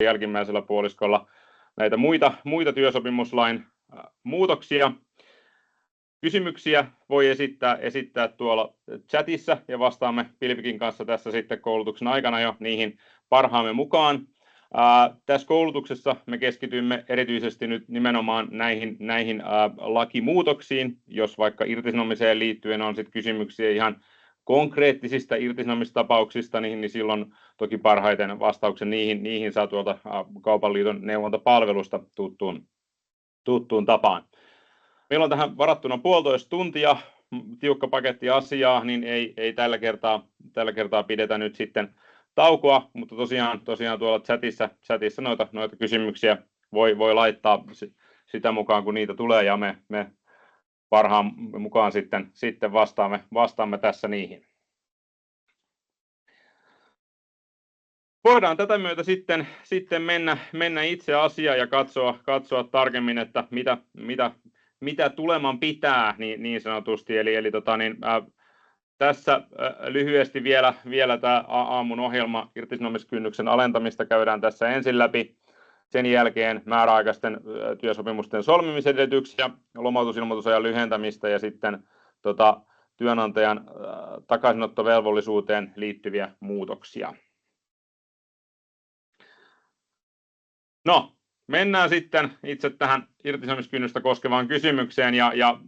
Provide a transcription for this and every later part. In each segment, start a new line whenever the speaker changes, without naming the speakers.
jälkimmäisellä puoliskolla näitä muita työsopimuslain muutoksia. Kysymyksiä voi esittää tuolla chatissa ja vastaamme Pilvikin kanssa tässä sitten koulutuksen aikana jo niihin parhaamme mukaan. Tässä koulutuksessa me keskitymme erityisesti nyt nimenomaan näihin lakimuutoksiin, jos vaikka irtisanomiseen liittyen on sitten kysymyksiä ihan konkreettisista irtisanomistapauksista, niin silloin toki parhaiten vastauksen niihin saa tuolta Kaupan liiton neuvontapalvelusta tuttuun tapaan. Meillä on tähän varattuna 1,5 tuntia, tiukka paketti asiaa, niin ei tällä kertaa pidetä nyt sitten taukoa, mutta tosiaan tuolla chatissa noita kysymyksiä voi laittaa sitä mukaan, kun niitä tulee, ja me parhaan mukaan sitten vastaamme tässä niihin. Voidaan tätä myötä sitten mennä itse asiaan ja katsoa tarkemmin, että mitä tuleman pitää niin sanotusti. Eli tässä lyhyesti vielä tämä aamun ohjelma irtisanomiskynnyksen alentamista käydään tässä ensin läpi. Sen jälkeen määräaikaisten työsopimusten solmimisedellytyksiä, lomautusilmoitusajan lyhentämistä ja sitten työnantajan takaisinottovelvollisuuteen liittyviä muutoksia. No, mennään sitten itse tähän irtisanomiskynnystä koskevaan kysymykseen, ja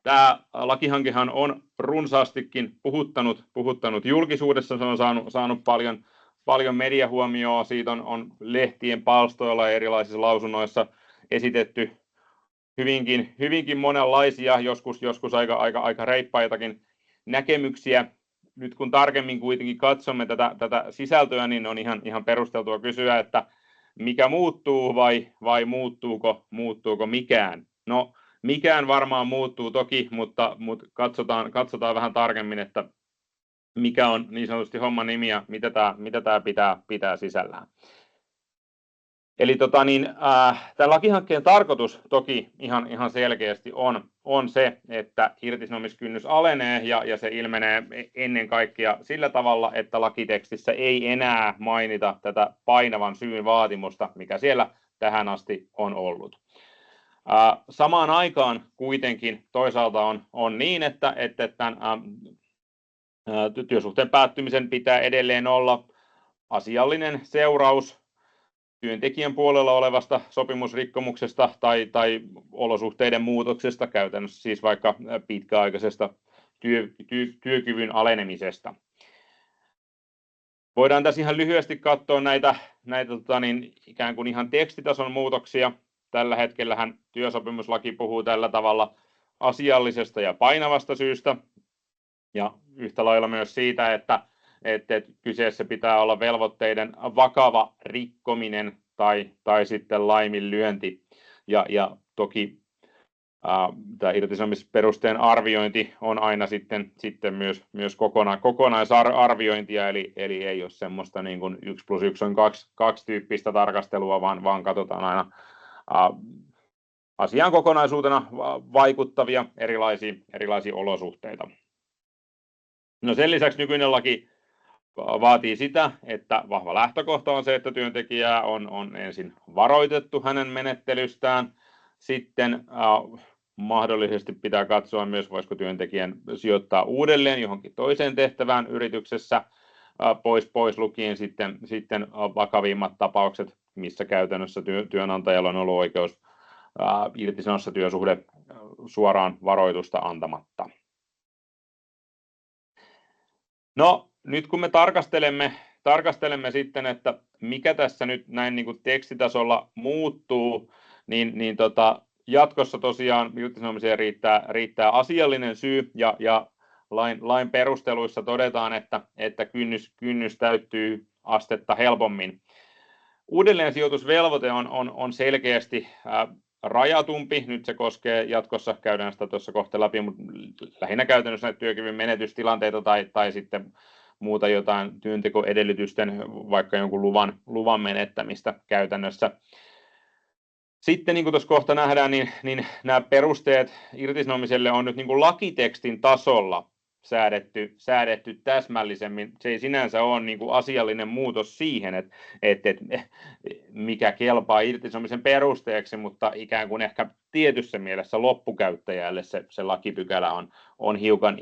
tämä lakihankehan on runsaastikin puhuttanut julkisuudessa. Se on saanut paljon mediahuomioon. Siitä on lehtien palstoilla ja erilaisissa lausunnoissa esitetty hyvinkin monenlaisia, joskus aika reippaitakin näkemyksiä. Nyt kun tarkemmin kuitenkin katsomme tätä sisältöä, niin on ihan perusteltua kysyä, että mikä muuttuu vai muuttuuko mikään? No, mikään varmaan muuttuu toki, mutta katsotaan vähän tarkemmin, että mikä on niin sanotusti homman nimi ja mitä tämä pitää sisällään. Eli tämän lakihankkeen tarkoitus toki ihan selkeästi on se, että irtisanomiskynnys alenee ja se ilmenee ennen kaikkea sillä tavalla, että lakitekstissä ei enää mainita tätä painavan syyn vaatimusta, mikä siellä tähän asti on ollut. Samaan aikaan kuitenkin toisaalta on niin, että tämän työsuhteen päättymisen pitää edelleen olla asiallinen seuraus työntekijän puolella olevasta sopimusrikkomuksesta tai olosuhteiden muutoksesta, käytännössä siis vaikka pitkäaikaisesta työkyvyn alenemisesta. Voidaan tässä ihan lyhyesti katsoa näitä ikään kuin ihan tekstitason muutoksia. Tällä hetkellähän työsopimuslaki puhuu tällä tavalla asiallisesta ja painavasta syystä, ja yhtä lailla myös siitä, että kyseessä pitää olla velvoitteiden vakava rikkominen tai sitten laiminlyönti. Ja toki tämä irtisanomisperusteen arviointi on aina sitten myös kokonaisarviointia, eli ei ole semmoista niin kuin 1+1 on 2 tyyppistä tarkastelua, vaan katsotaan aina asiaan kokonaisuutena vaikuttavia erilaisia olosuhteita. No sen lisäksi nykyinen laki vaatii sitä, että vahva lähtökohta on se, että työntekijää on ensin varoitettu hänen menettelystään. Sitten mahdollisesti pitää katsoa myös, voisiko työntekijän sijoittaa uudelleen johonkin toiseen tehtävään yrityksessä, pois lukien sitten vakavimmat tapaukset, missä käytännössä työnantajalla on ollut oikeus irtisanoa työsuhde suoraan varoitusta antamatta. No, nyt kun me tarkastelemme sitten, että mikä tässä nyt näin niin kuin tekstitasolla muuttuu, niin jatkossa tosiaan irtisanomiseen riittää asiallinen syy, ja lain perusteluissa todetaan, että kynnys täyttyy astetta helpommin. Uudelleensijoitusvelvoite on selkeästi rajatumpi. Nyt se koskee jatkossa, käydään sitä tuossa kohta läpi, mutta lähinnä käytännössä työkyvyn menetystilanteita tai sitten muuta jotain työntekoedellytysten, vaikka jonkun luvan menettämistä käytännössä. Sitten niin kuin tuossa kohta nähdään, niin nämä perusteet irtisanomiselle on nyt niin kuin lakitekstin tasolla säädetty täsmällisemmin. Se ei sinänsä ole niin kuin asiallinen muutos siihen, että mikä kelpaa irtisanomisen perusteeksi, mutta ikään kuin ehkä tietyssä mielessä loppukäyttäjälle se lakipykälä on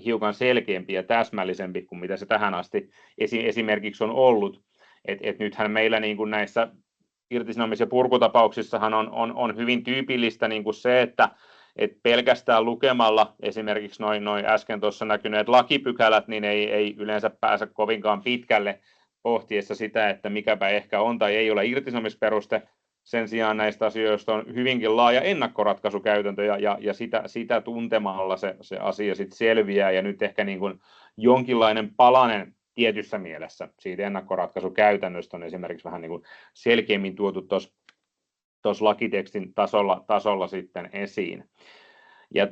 hiukan selkeämpi ja täsmällisempi kuin mitä se tähän asti esimerkiksi on ollut. Et nythän meillä niin kuin näissä irtisanomis- ja purkutapauksissahan on hyvin tyypillistä niin kuin se, että pelkästään lukemalla esimerkiksi noin äsken tuossa näkyneet lakipykälät, niin ei yleensä pääse kovinkaan pitkälle pohtiessa sitä, että mikäpä ehkä on tai ei ole irtisanomisperuste. Sen sijaan näistä asioista on hyvinkin laaja ennakkoratkaisukäytäntö ja sitä tuntemalla se asia sitten selviää, ja nyt ehkä niin kuin jonkinlainen palanen tietyssä mielessä siitä ennakkoratkaisukäytännöstä on esimerkiksi vähän niin kuin selkeämmin tuotu tuossa lakitekstin tasolla sitten esiin. Ja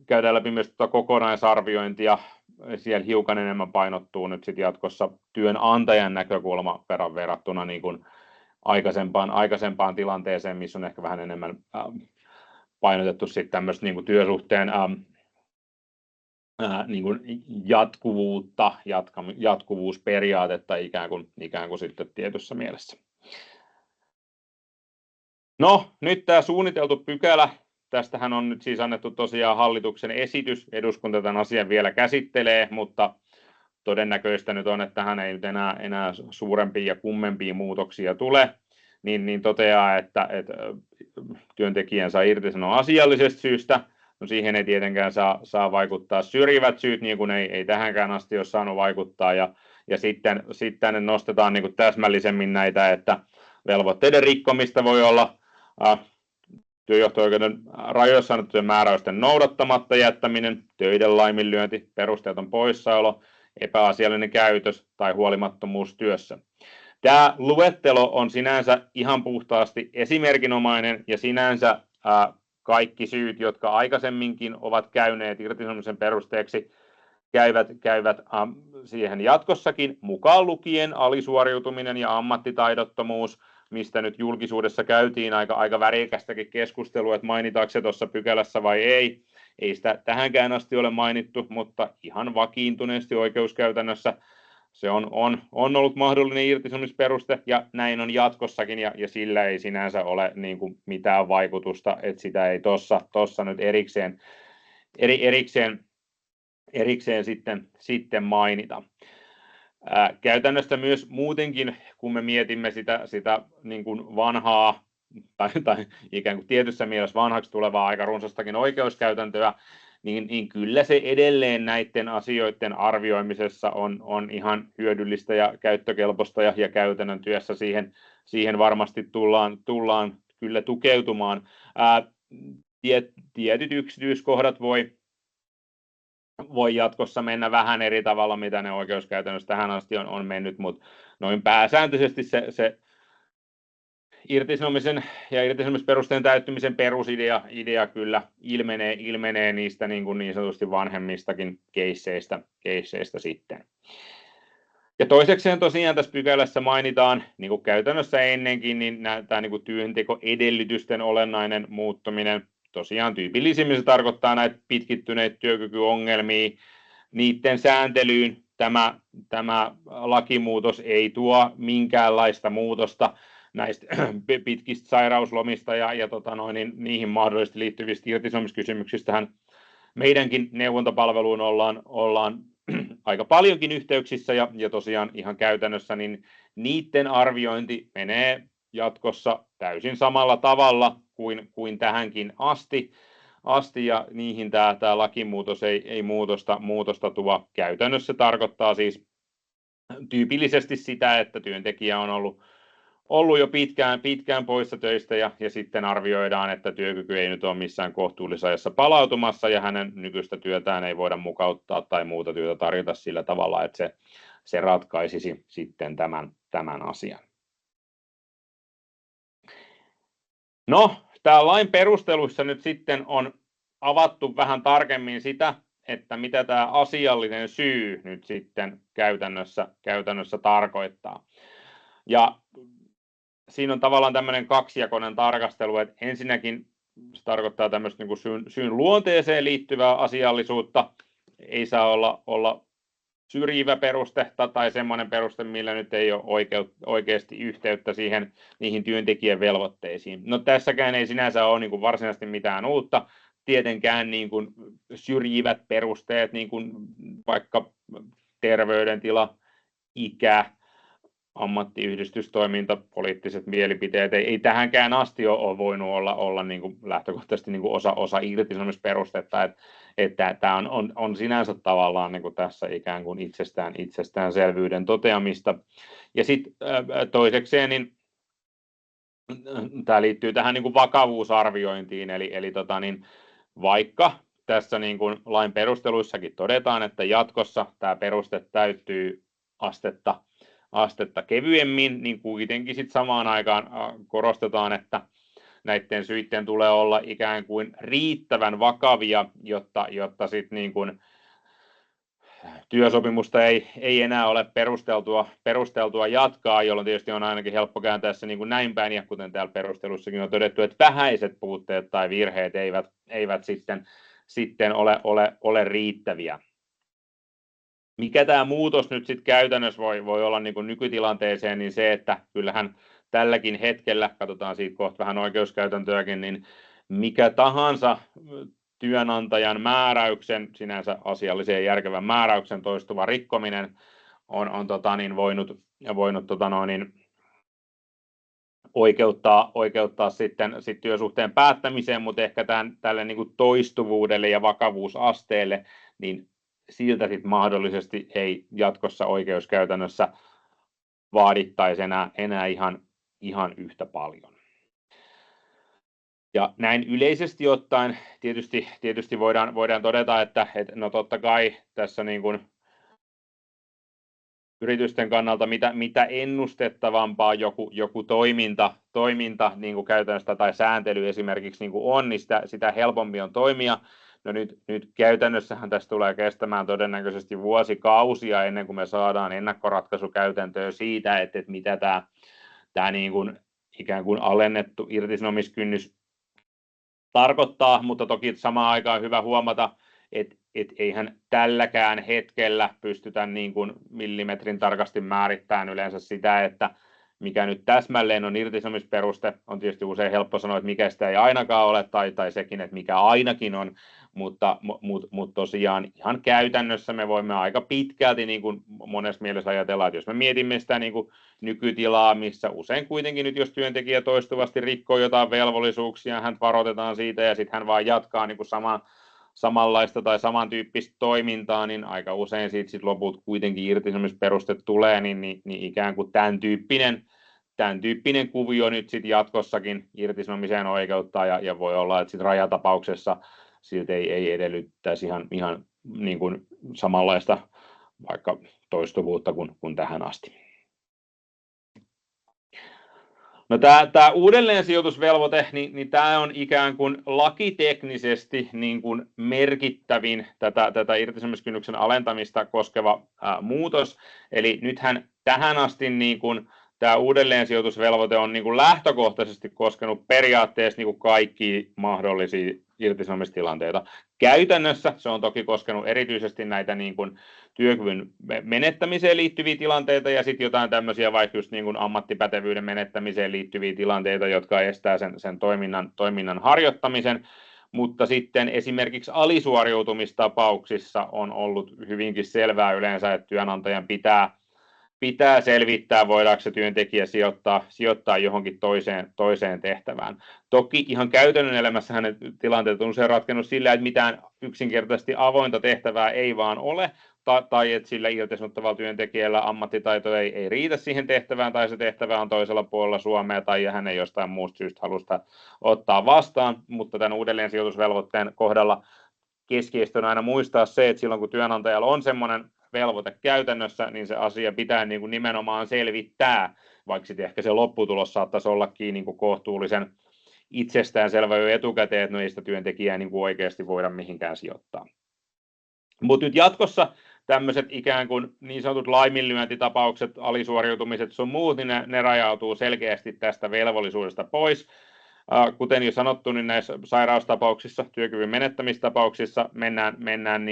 käydään läpi myös kokonaisarviointia. Siellä hiukan enemmän painottuu nyt sitten jatkossa työnantajan näkökulma verrattuna niin kuin aikaisempaan tilanteeseen, missä on ehkä vähän enemmän painotettu sitten tämmöistä niin kuin työsuhteen niin kuin jatkuvuusperiaatetta ikään kuin sitten tietyssä mielessä. No, nyt tämä suunniteltu pykälä, tästähän on nyt siis annettu tosiaan hallituksen esitys, eduskunta tämän asian vielä käsittelee, mutta todennäköistä nyt on, että tähän ei nyt enää suurempia ja kummempia muutoksia tule, niin toteaa, että työntekijän saa irtisanoa asiallisesta syystä. No siihen ei tietenkään saa vaikuttaa syrjivät syyt, niin kuin ei tähänkään asti ole saanut vaikuttaa, ja sitten tänne nostetaan niin kuin täsmällisemmin näitä, että velvoitteiden rikkomista voi olla työjohto-oikeuden rajoissa annettujen määräysten noudattamatta jättäminen, töiden laiminlyönti, perusteeton poissaolo, epäasiallinen käytös tai huolimattomuus työssä. Tämä luettelo on sinänsä ihan puhtaasti esimerkinomainen, ja sinänsä kaikki syyt, jotka aikaisemminkin ovat käyneet irtisanomisen perusteeksi, käyvät siihen jatkossakin, mukaan lukien alisuoriutuminen ja ammattitaidottomuus, mistä nyt julkisuudessa käytiin aika värikästäkin keskustelua, että mainitaanko se tuossa pykälässä vai ei. Ei sitä tähänkään asti ole mainittu, mutta ihan vakiintuneesti oikeuskäytännössä se on ollut mahdollinen irtisanomisperuste, ja näin on jatkossakin, ja sillä ei sinänsä ole niin kuin mitään vaikutusta, että sitä ei tuossa nyt erikseen sitten mainita. Käytännössä myös muutenkin, kun me mietimme sitä niin kuin vanhaa tai ikään kuin tietyssä mielessä vanhaksi tulevaa aika runsastakin oikeuskäytäntöä, niin kyllä se edelleen näiden asioiden arvioimisessa on ihan hyödyllistä ja käyttökelpoista, ja käytännön työssä siihen varmasti tullaan kyllä tukeutumaan. Tietyt yksityiskohdat voi jatkossa mennä vähän eri tavalla, mitä ne oikeuskäytännössä tähän asti on mennyt, mutta noin pääsääntöisesti se irtisanomisen ja irtisanomisperusteen täyttymisen perusidea kyllä ilmenee niistä niin sanotusti vanhemmistakin keisseistä sitten. Ja toisekseen tosiaan tässä pykälässä mainitaan, niin kuin käytännössä ennenkin, niin tämä niin kuin työntekoedellytysten olennainen muuttuminen. Tosiaan tyypillisimmin se tarkoittaa näitä pitkittyneitä työkykyongelmia. Niiden sääntelyyn tämä lakimuutos ei tuo minkäänlaista muutosta näistä pitkistä sairauslomista ja niihin mahdollisesti liittyvistä irtisanomiskysymyksistähän meidänkin neuvontapalveluun ollaan aika paljonkin yhteyksissä, ja tosiaan ihan käytännössä niin niiden arviointi menee jatkossa täysin samalla tavalla kuin tähänkin asti, ja niihin tämä lakimuutos ei muutosta tuo. Käytännössä tarkoittaa siis tyypillisesti sitä, että työntekijä on ollut jo pitkään poissa töistä, ja sitten arvioidaan, että työkyky ei nyt ole missään kohtuullisessa ajassa palautumassa, ja hänen nykyistä työtään ei voida mukauttaa tai muuta työtä tarjota sillä tavalla, että se ratkaisisi sitten tämän asian. No, tämä lain perusteluissa nyt sitten on avattu vähän tarkemmin sitä, että mitä tämä asiallinen syy nyt sitten käytännössä tarkoittaa. Ja siinä on tavallaan tämmöinen kaksijakoinen tarkastelu, että ensinnäkin se tarkoittaa tämmöistä niin kuin syyn luonteeseen liittyvää asiallisuutta, ei saa olla syrjivä peruste tai semmoinen peruste, millä nyt ei ole oikeasti yhteyttä niihin työntekijän velvoitteisiin. No tässäkään ei sinänsä ole niin kuin varsinaisesti mitään uutta. Tietenkään niin kuin syrjivät perusteet, niin kuin vaikka terveydentila, ikä, ammattiyhdistystoiminta, poliittiset mielipiteet, ei tähänkään asti ole voinut olla niin kuin lähtökohtaisesti niin kuin osa irtisanomisperustetta, että tämä on sinänsä tavallaan niin kuin tässä ikään kuin itsestäänselvyyden toteamista. Ja sitten toisekseen, niin tämä liittyy tähän niin kuin vakavuusarviointiin, eli vaikka tässä niin kuin lain perusteluissakin todetaan, että jatkossa tämä peruste täyttyy astetta kevyemmin, niin kuitenkin sit samaan aikaan korostetaan, että näiden syiden tulee olla ikään kuin riittävän vakavia, jotta sit niin kuin työsopimusta ei enää ole perusteltua jatkaa, jolloin tietysti on ainakin helppo kääntää se niin kuin näin päin, ja kuten täällä perustelussakin on todettu, että vähäiset puutteet tai virheet eivät sitten ole riittäviä. Mikä tämä muutos nyt sitten käytännössä voi olla niin kuin nykytilanteeseen, niin se, että kyllähän tälläkin hetkellä, katsotaan siitä kohta vähän oikeuskäytäntöäkin, niin mikä tahansa työnantajan määräyksen, sinänsä asiallisen ja järkevän määräyksen toistuva rikkominen on voinut oikeuttaa sitten työsuhteen päättämiseen, mutta ehkä tälle niin kuin toistuvuudelle ja vakavuusasteelle, niin siltä sitten mahdollisesti ei jatkossa oikeuskäytännössä vaadittaisi enää ihan yhtä paljon. Ja näin yleisesti ottaen tietysti voidaan todeta, että no totta kai tässä niin kuin yritysten kannalta mitä ennustettavampaa joku toiminta niin kuin käytännössä tai sääntely esimerkiksi niin kuin on, niin sitä helpompi on toimia. No nyt käytännössähän tässä tulee kestämään todennäköisesti vuosikausia ennen kuin me saadaan ennakkoratkaisukäytäntöä siitä, että mitä tämä niin kuin ikään kuin alennettu irtisanomiskynnys tarkoittaa, mutta toki samaan aikaan hyvä huomata, että eihän tälläkään hetkellä pystytä niin kuin millimetrin tarkasti määrittämään yleensä sitä, että mikä nyt täsmälleen on irtisanomisperuste. On tietysti usein helppo sanoa, että mikä sitä ei ainakaan ole, tai sekin, että mikä ainakin on, mutta tosiaan ihan käytännössä me voimme aika pitkälti niin kuin monessa mielessä ajatella, että jos me mietimme sitä niin kuin nykytilaa, missä usein kuitenkin nyt, jos työntekijä toistuvasti rikkoo jotain velvollisuuksia, hän varoitetaan siitä ja sitten hän vaan jatkaa niin kuin samanlaista tai samantyyppistä toimintaa, niin aika usein siitä sit loput kuitenkin irtisanomisperuste tulee, niin ikään kuin tämän tyyppinen kuvio nyt sit jatkossakin irtisanomiseen oikeuttaa, ja voi olla, että sit rajatapauksessa siltä ei edellyttäisi ihan niin kuin samanlaista vaikka toistuvuutta kuin tähän asti. No tämä uudelleensijoitusvelvoite, niin tämä on ikään kuin lakiteknisesti niin kuin merkittävin tätä irtisanomiskynnyksen alentamista koskeva muutos. Eli nythän tähän asti niin kuin tämä uudelleensijoitusvelvoite on niin kuin lähtökohtaisesti koskenut periaatteessa niin kuin kaikkia mahdollisia irtisanomistilanteita. Käytännössä se on toki koskenut erityisesti näitä niin kuin työkyvyn menettämiseen liittyviä tilanteita ja sitten jotain tämmöisiä vaikka just niin kuin ammattipätevyyden menettämiseen liittyviä tilanteita, jotka estää sen toiminnan harjoittamisen, mutta sitten esimerkiksi alisuoriutumistapauksissa on ollut hyvinkin selvää yleensä, että työnantajan pitää selvittää, voidaanko se työntekijä sijoittaa johonkin toiseen tehtävään. Toki ihan käytännön elämässähän ne tilanteet on usein ratkennut sillä, että mitään yksinkertaisesti avointa tehtävää ei vaan ole, tai että sillä irtisanottavalla työntekijällä ammattitaito ei riitä siihen tehtävään, tai se tehtävä on toisella puolella Suomea, tai hän ei jostain muusta syystä halua ottaa vastaan, mutta tämän uudelleensijoitusvelvoitteen kohdalla keskeistä on aina muistaa se, että silloin kun työnantajalla on semmoinen velvoite käytännössä, niin se asia pitää niin kuin nimenomaan selvittää, vaikka sitten ehkä se lopputulos saattaisi ollakin niin kuin kohtuullisen itsestäänselvä jo etukäteen, että no ei sitä työntekijää niin kuin oikeasti voida mihinkään sijoittaa. Mutta nyt jatkossa tämmöiset ikään kuin niin sanotut laiminlyöntitapaukset, alisuoriutumiset sun muut, niin ne rajautuu selkeästi tästä velvollisuudesta pois. kuten jo sanottu, niin näissä sairaustapauksissa, työkyvyn menettämistapauksissa mennään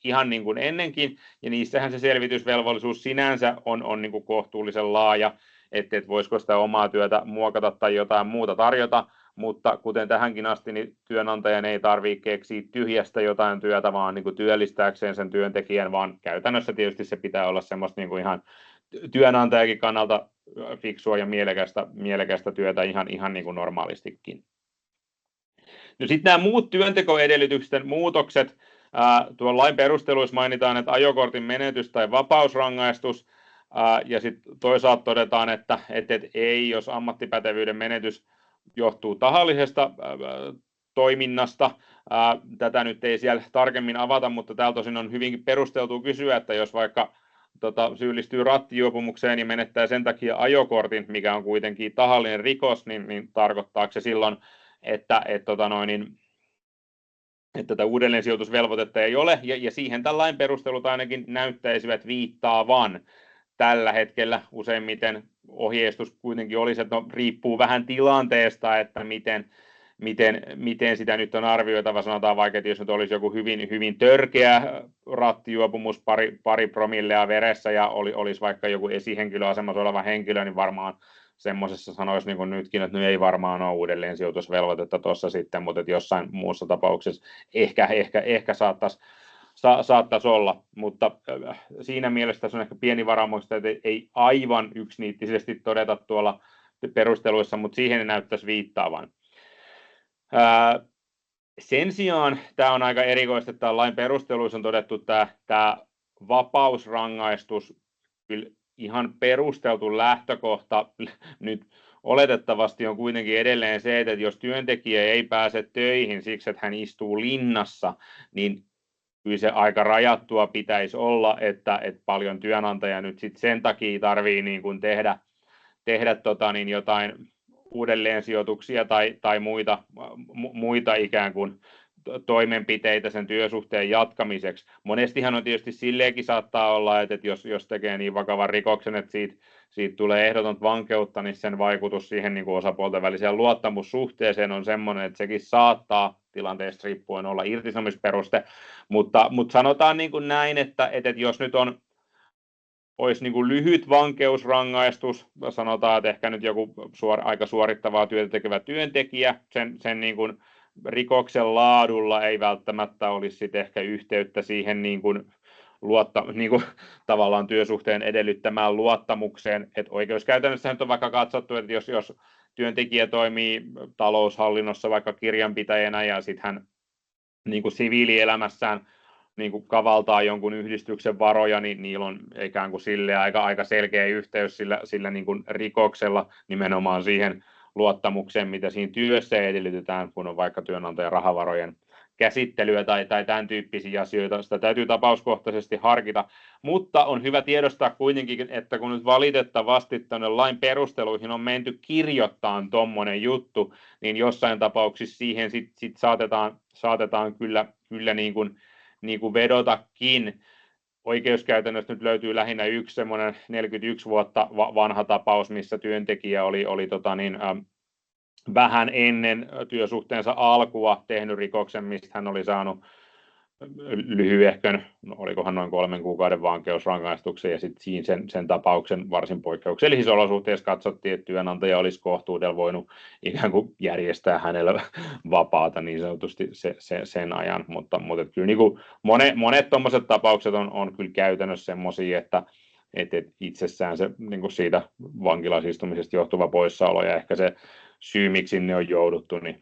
ihan niin kuin ennenkin, ja niissähän se selvitysvelvollisuus sinänsä on niin kuin kohtuullisen laaja, että voisiko sitä omaa työtä muokata tai jotain muuta tarjota, mutta kuten tähänkin asti, niin työnantajan ei tarvitse keksiä tyhjästä jotain työtä, vaan niin kuin työllistääkseen sen työntekijän, vaan käytännössä tietysti se pitää olla semmoista niin kuin ihan työnantajakin kannalta fiksua ja mielekästä työtä ihan niin kuin normaalistikin. No sitten nämä muut työntekoedellytysten muutokset, tuon lain perusteluissa mainitaan, että ajokortin menetys tai vapausrangaistus, ja sitten toisaalta todetaan, että ei, jos ammattipätevyyden menetys johtuu tahallisesta toiminnasta. Tätä nyt ei siellä tarkemmin avata, mutta tältä osin on hyvinkin perusteltua kysyä, että jos vaikka syyllistyy rattijuopumukseen ja menettää sen takia ajokortin, mikä on kuitenkin tahallinen rikos, niin tarkoittaako se silloin, että tätä uudelleensijoitusvelvoitetta ei ole, ja siihen tämän lain perustelut ainakin näyttäisivät viittaavan. Tällä hetkellä useimmiten ohjeistus kuitenkin olisi, että riippuu vähän tilanteesta, että miten sitä nyt on arvioitava. Sanotaan vaikka, että jos nyt olisi joku hyvin törkeä rattijuopumus, pari promillea veressä ja olisi vaikka joku esihenkilöasemassa oleva henkilö, niin varmaan semmoisessa sanoisi niin kuin nytkin, että nyt ei varmaan ole uudelleen sijoitusvelvoitetta tuossa sitten, mutta että jossain muussa tapauksessa ehkä saattaisi olla, mutta siinä mielessä tässä on ehkä pieni varaumusta, että ei aivan yksiniittisesti todeta tuolla perusteluissa, mutta siihen näyttäisi viittaavan. Sen sijaan tämä on aika erikoista, että lain perusteluissa on todettu tämä vapausrangaistus, kyllä ihan perusteltu lähtökohta nyt oletettavasti on kuitenkin edelleen se, että jos työntekijä ei pääse töihin siksi, että hän istuu linnassa, niin kyllä se aika rajattua pitäisi olla, että paljon työnantaja nyt sit sen takia tarvii niin kuin tehdä jotain uudelleensijoituksia tai muita ikään kuin toimenpiteitä sen työsuhteen jatkamiseksi. Monestihan on tietysti silleenkin saattaa olla, että jos tekee niin vakavan rikoksen, että siitä tulee ehdotonta vankeutta, niin sen vaikutus siihen niin kuin osapuolten väliseen luottamussuhteeseen on semmoinen, että sekin saattaa tilanteesta riippuen olla irtisanomisperuste, mutta sanotaan niin kuin näin, että jos nyt olisi niin kuin lyhyt vankeusrangaistus, sanotaan, että ehkä nyt joku aika suorittavaa työtä tekevä työntekijä, sen niin kuin rikoksen laadulla ei välttämättä olisi sit ehkä yhteyttä siihen niin kuin tavallaan työsuhteen edellyttämään luottamukseen, että oikeuskäytännössä nyt on vaikka katsottu, että jos työntekijä toimii taloushallinnossa vaikka kirjanpitäjänä ja sitten hän niin kuin siviilielämässään niin kuin kavaltaa jonkun yhdistyksen varoja, niin niillä on ikään kuin sille aika selkeä yhteys sillä niin kuin rikoksella nimenomaan siihen luottamukseen, mitä siinä työssä edellytetään, kun on vaikka työnantajan rahavarojen käsittelyä tai tämän tyyppisiä asioita. Sitä täytyy tapauskohtaisesti harkita, mutta on hyvä tiedostaa kuitenkin, että kun nyt valitettavasti tuonne lain perusteluihin on menty kirjoittamaan tuommoinen juttu, niin jossain tapauksissa siihen sit saatetaan kyllä niin kuin vedotakin. Oikeuskäytännössä nyt löytyy lähinnä yksi semmoinen 41 vuotta vanha tapaus, missä työntekijä oli vähän ennen työsuhteensa alkua tehnyt rikoksen, mistä hän oli saanut lyhyehkön, olikohan noin 3 kuukauden vankeusrangaistuksen, ja sitten sen tapauksen varsin poikkeuksellisissa olosuhteissa katsottiin, että työnantaja olisi kohtuudella voinut ikään kuin järjestää hänelle vapaata niin sanotusti sen ajan, mutta kyllä niin kuin monet tuommoiset tapaukset on kyllä käytännössä semmoisia, että itsessään se niin kuin siitä vankilasistumisesta johtuva poissaolo ja ehkä se syy, miksi sinne on jouduttu, niin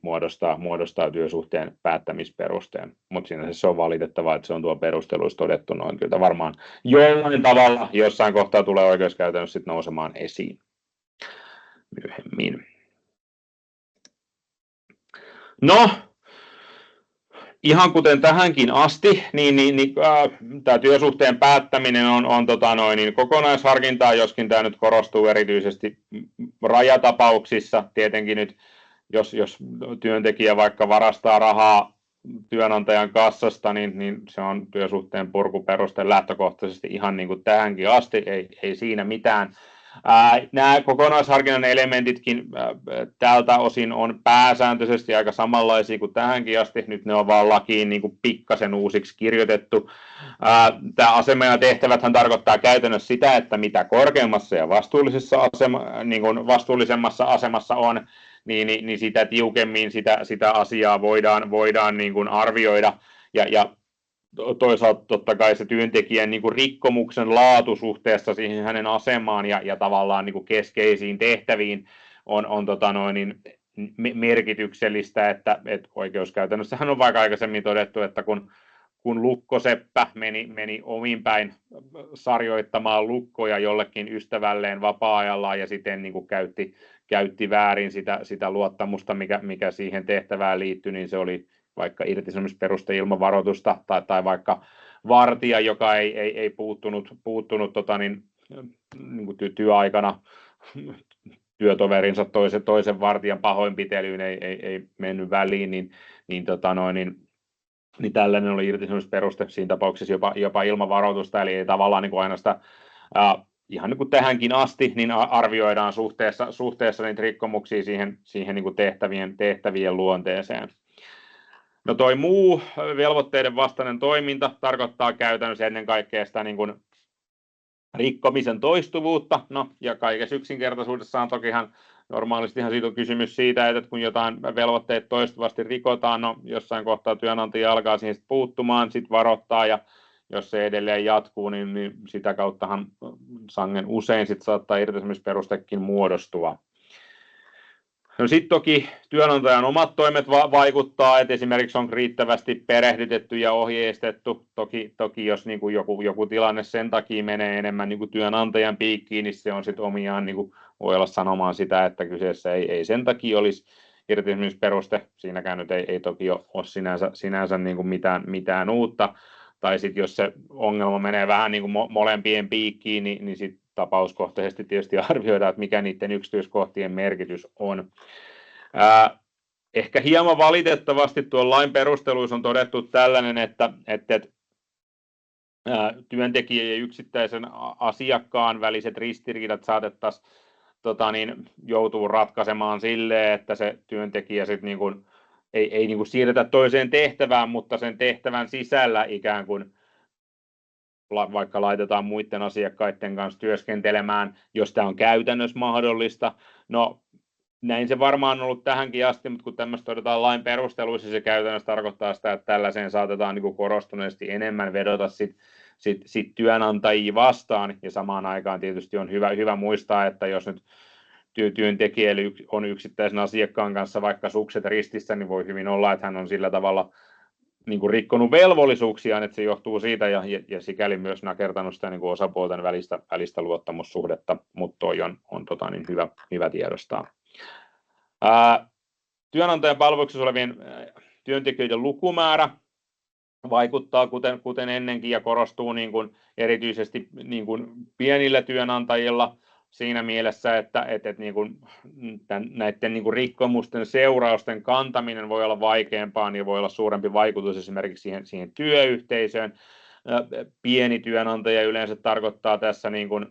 muodostaa työsuhteen päättämisperusteen. Mutta siinä se on valitettavaa, että se on tuo perusteluissa todettu noin. Kyllä varmaan jollain tavalla jossain kohtaa tulee oikeuskäytännössä sitten nousemaan esiin myöhemmin. No, ihan kuten tähänkin asti, niin tämä työsuhteen päättäminen on kokonaisharkintaa, joskin tämä nyt korostuu erityisesti rajatapauksissa. Tietenkin nyt, jos työntekijä vaikka varastaa rahaa työnantajan kassasta, niin se on työsuhteen purkuperuste lähtökohtaisesti ihan niin kuin tähänkin asti, ei siinä mitään. Nämä kokonaisharkinnan elementitkin tältä osin on pääsääntöisesti aika samanlaisia kuin tähänkin asti. Nyt ne on vaan lakiin niin kuin pikkasen uusiksi kirjoitettu. Tämä asema ja tehtäväthän tarkoittaa käytännössä sitä, että mitä korkeammassa ja vastuullisemmassa asemassa on, niin sitä tiukemmin sitä asiaa voidaan niin kuin arvioida. Ja toisaalta totta kai se työntekijän niin kuin rikkomuksen laatu suhteessa siihen hänen asemaan ja tavallaan niin kuin keskeisiin tehtäviin on merkityksellistä, että oikeuskäytännössähän on vaikka aikaisemmin todettu, että kun lukkoseppä meni omin päin sarjoittamaan lukkoja jollekin ystävälleen vapaa-ajallaan ja siten niin kuin käytti väärin sitä luottamusta, mikä siihen tehtävään liittyi, niin se oli vaikka irtisanomisperuste ilman varoitusta tai vaikka vartija, joka ei puuttunut niin kuin työaikana työtoverinsa toisen vartijan pahoinpitelyyn, ei mennyt väliin, niin tällainen oli irtisanomisperuste siinä tapauksessa jopa ilman varoitusta, eli ei tavallaan niin kuin aina sitä ihan niin kuin tähänkin asti, niin arvioidaan suhteessa niitä rikkomuksia siihen niin kuin tehtävien luonteeseen. No toi muu velvoitteiden vastainen toiminta tarkoittaa käytännössä ennen kaikkea sitä niin kuin rikkomisen toistuvuutta. No ja kaikessa yksinkertaisuudessaan tokihan normaalistihan siitä on kysymys siitä, että kun jotain velvoitteet toistuvasti rikotaan, no jossain kohtaa työnantaja alkaa siihen puuttumaan, sitten varoittaa ja jos se edelleen jatkuu, niin sitä kauttahan sangen usein sit saattaa irtisanomisperustekin muodostua. No sitten toki työnantajan omat toimet vaikuttaa, että esimerkiksi on riittävästi perehdytetty ja ohjeistettu. Toki jos niin kuin joku tilanne sen takia menee enemmän niin kuin työnantajan piikkiin, niin se on sitten omiaan niin kuin voi olla sanomaan sitä, että kyseessä ei sen takia olisi irtisanomisperuste. Siinäkään nyt ei toki ole sinänsä niin kuin mitään uutta. Tai sitten jos se ongelma menee vähän niin kuin molempien piikkiin, niin sitten tapauskohtaisesti tietysti arvioidaan, että mikä niiden yksityiskohtien merkitys on. Ehkä hieman valitettavasti tuon lain perusteluissa on todettu tällainen, että työntekijän ja yksittäisen asiakkaan väliset ristiriidat saatettaisiin joutuu ratkaisemaan silleen, että se työntekijä sitten niin kuin ei niin kuin siirretä toiseen tehtävään, mutta sen tehtävän sisällä ikään kuin vaikka laitetaan muiden asiakkaiden kanssa työskentelemään, jos tämä on käytännössä mahdollista. No näin se varmaan on ollut tähänkin asti, mutta kun tämmöistä todetaan lain perusteluissa, se käytännössä tarkoittaa sitä, että tällaiseen saatetaan niin kuin korostuneesti enemmän vedota sit työnantajia vastaan, ja samaan aikaan tietysti on hyvä muistaa, että jos nyt työntekijä on yksittäisen asiakkaan kanssa vaikka sukset ristissä, niin voi hyvin olla, että hän on sillä tavalla niin kuin rikkonut velvollisuuksiaan, että se johtuu siitä ja sikäli myös nakertanut sitä niin kuin osapuolten välistä luottamussuhdetta, mutta toi on niin hyvä tiedostaa. Työnantajan palveluksessa olevien työntekijöiden lukumäärä vaikuttaa kuten ennenkin ja korostuu niin kuin erityisesti niin kuin pienillä työnantajilla siinä mielessä, että niin kuin näiden niin kuin rikkomusten seurausten kantaminen voi olla vaikeampaa, niin voi olla suurempi vaikutus esimerkiksi siihen työyhteisöön. Pieni työnantaja yleensä tarkoittaa tässä niin kuin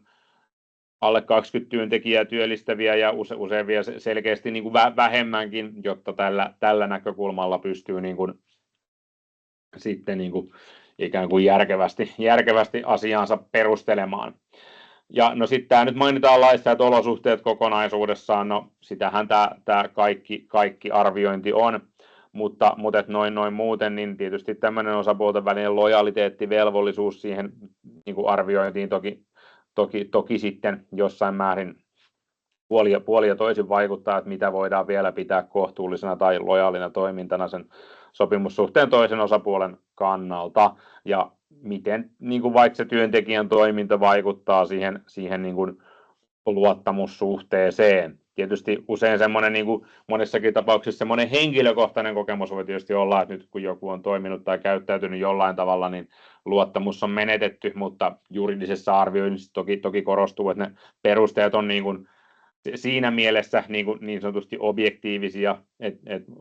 alle 20 työntekijää työllistäviä ja usein vielä selkeästi niin kuin vähemmänkin, jotta tällä näkökulmalla pystyy niin kuin sitten niin kuin ikään kuin järkevästi asiaansa perustelemaan. Ja no sitten tämä nyt mainitaan laissa, että olosuhteet kokonaisuudessaan, no sitähän tämä kaikki arviointi on, mutta noin muuten, niin tietysti tämmöinen osapuolten välinen lojaliteettivelvollisuus siihen niin kuin arviointiin toki sitten jossain määrin puoli ja toisin vaikuttaa, että mitä voidaan vielä pitää kohtuullisena tai lojaalina toimintana sen sopimussuhteen toisen osapuolen kannalta, ja miten niin kuin vaikka se työntekijän toiminta vaikuttaa siihen niin kuin luottamussuhteeseen. Tietysti usein semmoinen, niin kuin monessakin tapauksessa semmoinen henkilökohtainen kokemus voi tietysti olla, että nyt kun joku on toiminut tai käyttäytynyt jollain tavalla, niin luottamus on menetetty, mutta juridisessa arvioinnissa toki korostuu, että ne perusteet on niin kuin siinä mielessä niin sanotusti objektiivisia, että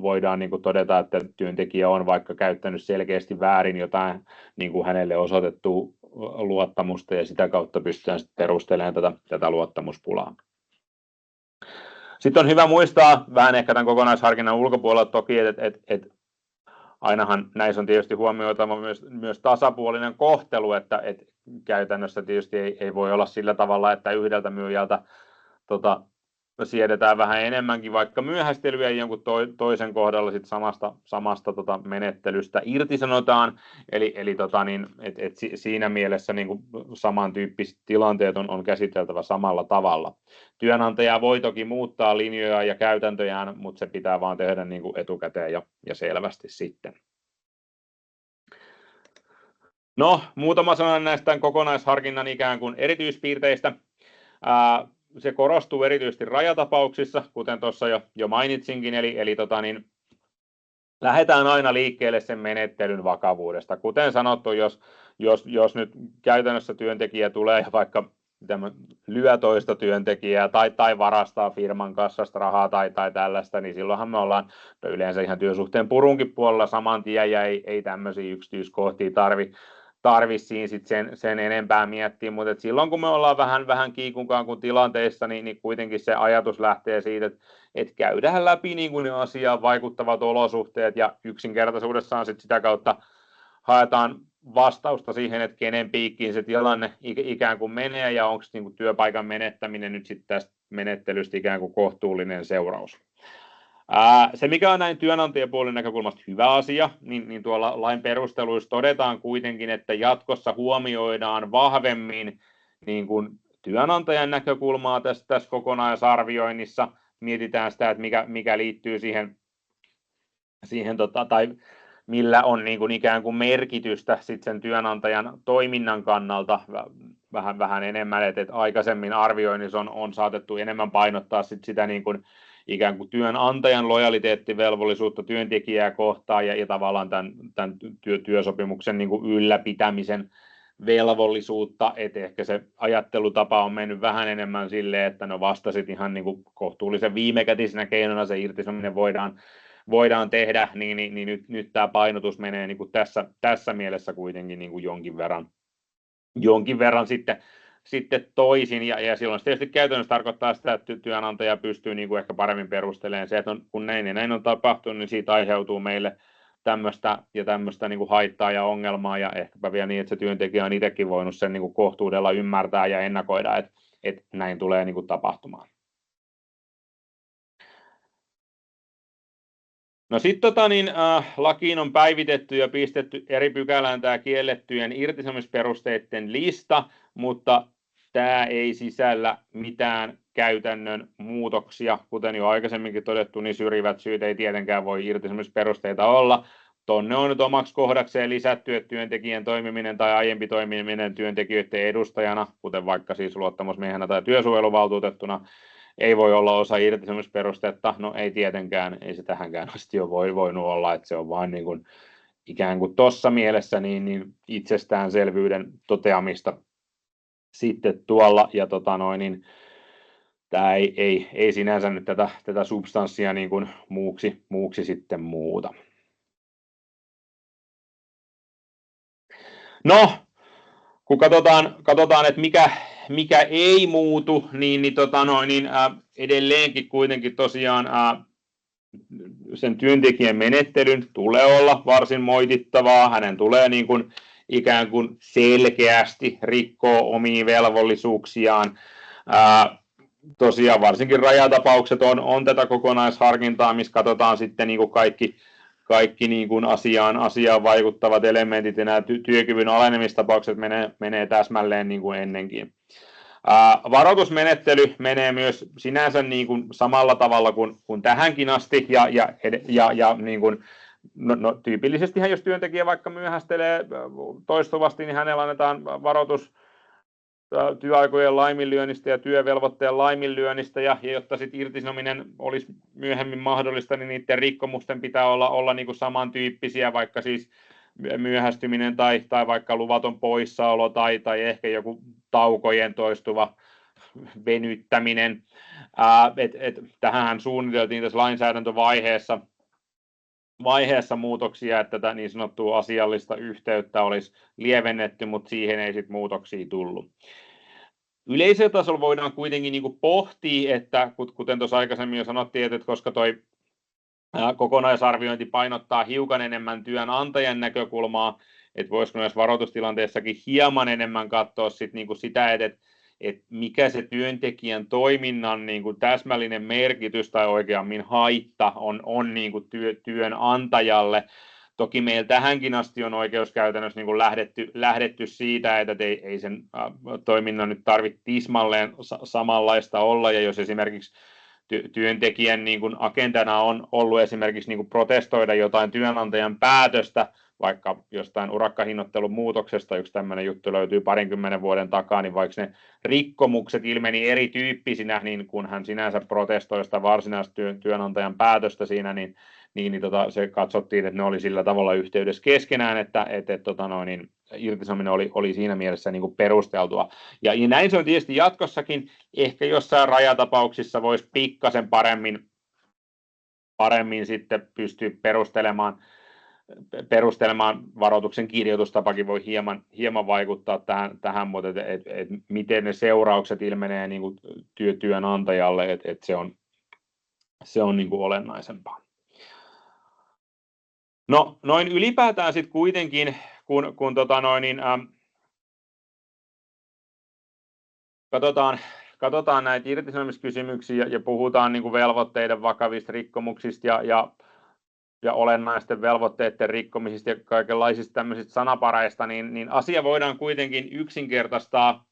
voidaan niin kuin todeta, että työntekijä on vaikka käyttänyt selkeästi väärin jotain niin kuin hänelle osoitettua luottamusta ja sitä kautta pystytään perustelemaan tätä luottamuspulaa. Sitten on hyvä muistaa vähän ehkä tämän kokonaisharkinnan ulkopuolella toki, että ainahan näissä on tietysti huomioitava myös tasapuolinen kohtelu, että käytännössä tietysti ei voi olla sillä tavalla, että yhdeltä myyjältä siedetään vähän enemmänkin vaikka myöhästelyä ja jonkun toisen kohdalla sit samasta menettelystä irtisanotaan, eli siinä mielessä niin kuin samantyyppiset tilanteet on käsiteltävä samalla tavalla. Työnantaja voi toki muuttaa linjoja ja käytäntöjään, mutta se pitää vaan tehdä niin kuin etukäteen ja selvästi sitten. No, muutama sana näistä kokonaisharkinnan ikään kuin erityispiirteistä. Se korostuu erityisesti rajatapauksissa, kuten tuossa jo mainitsinkin, eli lähdetään aina liikkeelle sen menettelyn vakavuudesta. Kuten sanottu, jos nyt käytännössä työntekijä tulee ja vaikka lyö toista työntekijää tai varastaa firman kassasta rahaa tai tällaista, niin silloinhan me ollaan yleensä ihan työsuhteen purunkin puolella saman tien ja ei tämmöisiä yksityiskohtia tarvitse siinä sen enempää miettiä, mutta silloin kun me ollaan vähän kiikunkaan kuin tilanteessa, niin kuitenkin se ajatus lähtee siitä, että käydään läpi niin kuin ne asiaan vaikuttavat olosuhteet ja yksinkertaisuudessaan sitä kautta haetaan vastausta siihen, että kenen piikkiin se tilanne ikään kuin menee ja onko niin kuin työpaikan menettäminen nyt sitten tästä menettelystä ikään kuin kohtuullinen seuraus. Se, mikä on näin työnantajapuolen näkökulmasta hyvä asia, niin tuolla lain perusteluissa todetaan kuitenkin, että jatkossa huomioidaan vahvemmin niin kuin työnantajan näkökulmaa tässä kokonaisarvioinnissa. Mietitään sitä, että mikä liittyy siihen tai millä on niin kuin ikään kuin merkitystä sit sen työnantajan toiminnan kannalta vähän enemmän, että aikaisemmin arvioinnissa on saatettu enemmän painottaa sitä niin kuin ikään kuin työnantajan lojaliteettivelvollisuutta työntekijää kohtaan ja tavallaan tämän työsopimuksen niin kuin ylläpitämisen velvollisuutta, että ehkä se ajattelutapa on mennyt vähän enemmän silleen, että no vasta sitten ihan niin kuin kohtuullisen viimekätisenä keinona se irtisanominen voidaan tehdä, niin nyt tämä painotus menee niin kuin tässä mielessä kuitenkin niin kuin jonkin verran sitten toisin, ja silloin se tietysti käytännössä tarkoittaa sitä, että työnantaja pystyy niin kuin ehkä paremmin perustelemaan se, että kun näin on tapahtunut, niin siitä aiheutuu meille tämmöistä niin kuin haittaa ja ongelmaa, ja ehkäpä vielä niin, että se työntekijä on itsekin voinut sen niin kuin kohtuudella ymmärtää ja ennakoida, että näin tulee niin kuin tapahtumaan. No sitten lakiin on päivitetty ja pistetty eri pykälään tämä kiellettyjen irtisanomisperusteiden lista, mutta tämä ei sisällä mitään käytännön muutoksia. Kuten jo aikaisemminkin todettu, niin syrjivät syyt ei tietenkään voi irtisanomisperusteita olla. Tuonne on nyt omaksi kohdakseen lisätty, että työntekijän toimiminen tai aiempi toimiminen työntekijöiden edustajana, kuten vaikka siis luottamusmiehenä tai työsuojeluvaltuutettuna, ei voi olla osa irtisanomisperustetta. No ei tietenkään, ei se tähänkään asti ole voinut olla, että se on vain niin kuin, ikään kuin tuossa mielessä niin itsestäänselvyyden toteamista sitten tuolla, ja tämä ei sinänsä nyt tätä substanssia niin kuin muuksi sitten muuta. No, kun katsotaan että mikä ei muutu, niin edelleenkin kuitenkin tosiaan sen työntekijän menettelyn tulee olla varsin moitittavaa. Hänen tulee niin kuin ikään kuin selkeästi rikkoa omia velvollisuuksiaan. Tosiaan varsinkin rajatapaukset on tätä kokonaisharkintaa, missä katsotaan sitten niin kuin kaikki niin kuin asiaan vaikuttavat elementit, ja nämä työkyvyn alenemistapaukset menee täsmälleen niin kuin ennenkin. Varoitusmenettely menee myös sinänsä niin kuin samalla tavalla kuin tähänkin asti, ja niin kuin, tyypillisestihän jos työntekijä vaikka myöhästelee toistuvasti, niin hänellä annetaan varoitus työaikojen laiminlyönnistä ja työvelvoitteen laiminlyönnistä, ja jotta sitten irtisanominen olisi myöhemmin mahdollista, niin niiden rikkomusten pitää olla niin kuin samantyyppisiä, vaikka siis myöhästyminen tai vaikka luvaton poissaolo tai ehkä joku taukojen toistuva venyttäminen. Tähän suunniteltiin tässä lainsäädäntövaiheessa vaiheessa muutoksia, että tätä niin sanottua asiallista yhteyttä olisi lievennetty, mutta siihen ei sitten muutoksia tullut. Yleisötasolla voidaan kuitenkin niin kuin pohtia, että kuten tuossa aikaisemmin jo sanottiin, että koska toi kokonaisarviointi painottaa hiukan enemmän työnantajan näkökulmaa, että voisiko näissä varoitustilanteessakin hieman enemmän katsoa sit niin kuin sitä, että mikä se työntekijän toiminnan niin kuin täsmällinen merkitys tai oikeammin haitta on niin kuin työnantajalle. Toki meillä tähänkin asti on oikeuskäytännössä niin kuin lähdetty siitä, että ei sen toiminnan nyt tarvitse tismalleen samanlaista olla, ja jos esimerkiksi työntekijän niin kuin agendana on ollut esimerkiksi niin kuin protestoida jotain työnantajan päätöstä, vaikka jostain urakkahinnoittelun muutoksesta, yksi tämmöinen juttu löytyy 20 vuoden takaa, niin vaikka ne rikkomukset ilmeni erityyppisinä, niin kun hän sinänsä protestoi sitä varsinaista työnantajan päätöstä siinä, niin se katsottiin, että ne oli sillä tavalla yhteydessä keskenään, että irtisanominen oli siinä mielessä niin kuin perusteltua. Ja näin se on tietysti jatkossakin, ehkä jossain rajatapauksissa voisi pikkasen paremmin sitten pystyä perustelemaan, varoituksen kirjoitustapakin voi hieman vaikuttaa tähän mutta miten ne seuraukset ilmenee niin kuin työnantajalle, että se on niin kuin olennaisempaa. No noin ylipäätään sitten kuitenkin, kun katsotaan näitä irtisanomiskysymyksiä ja puhutaan niin kuin velvoitteiden vakavista rikkomuksista ja olennaisten velvoitteiden rikkomisista ja kaikenlaisista tämmöisistä sanapareista, niin asia voidaan kuitenkin yksinkertaistaa,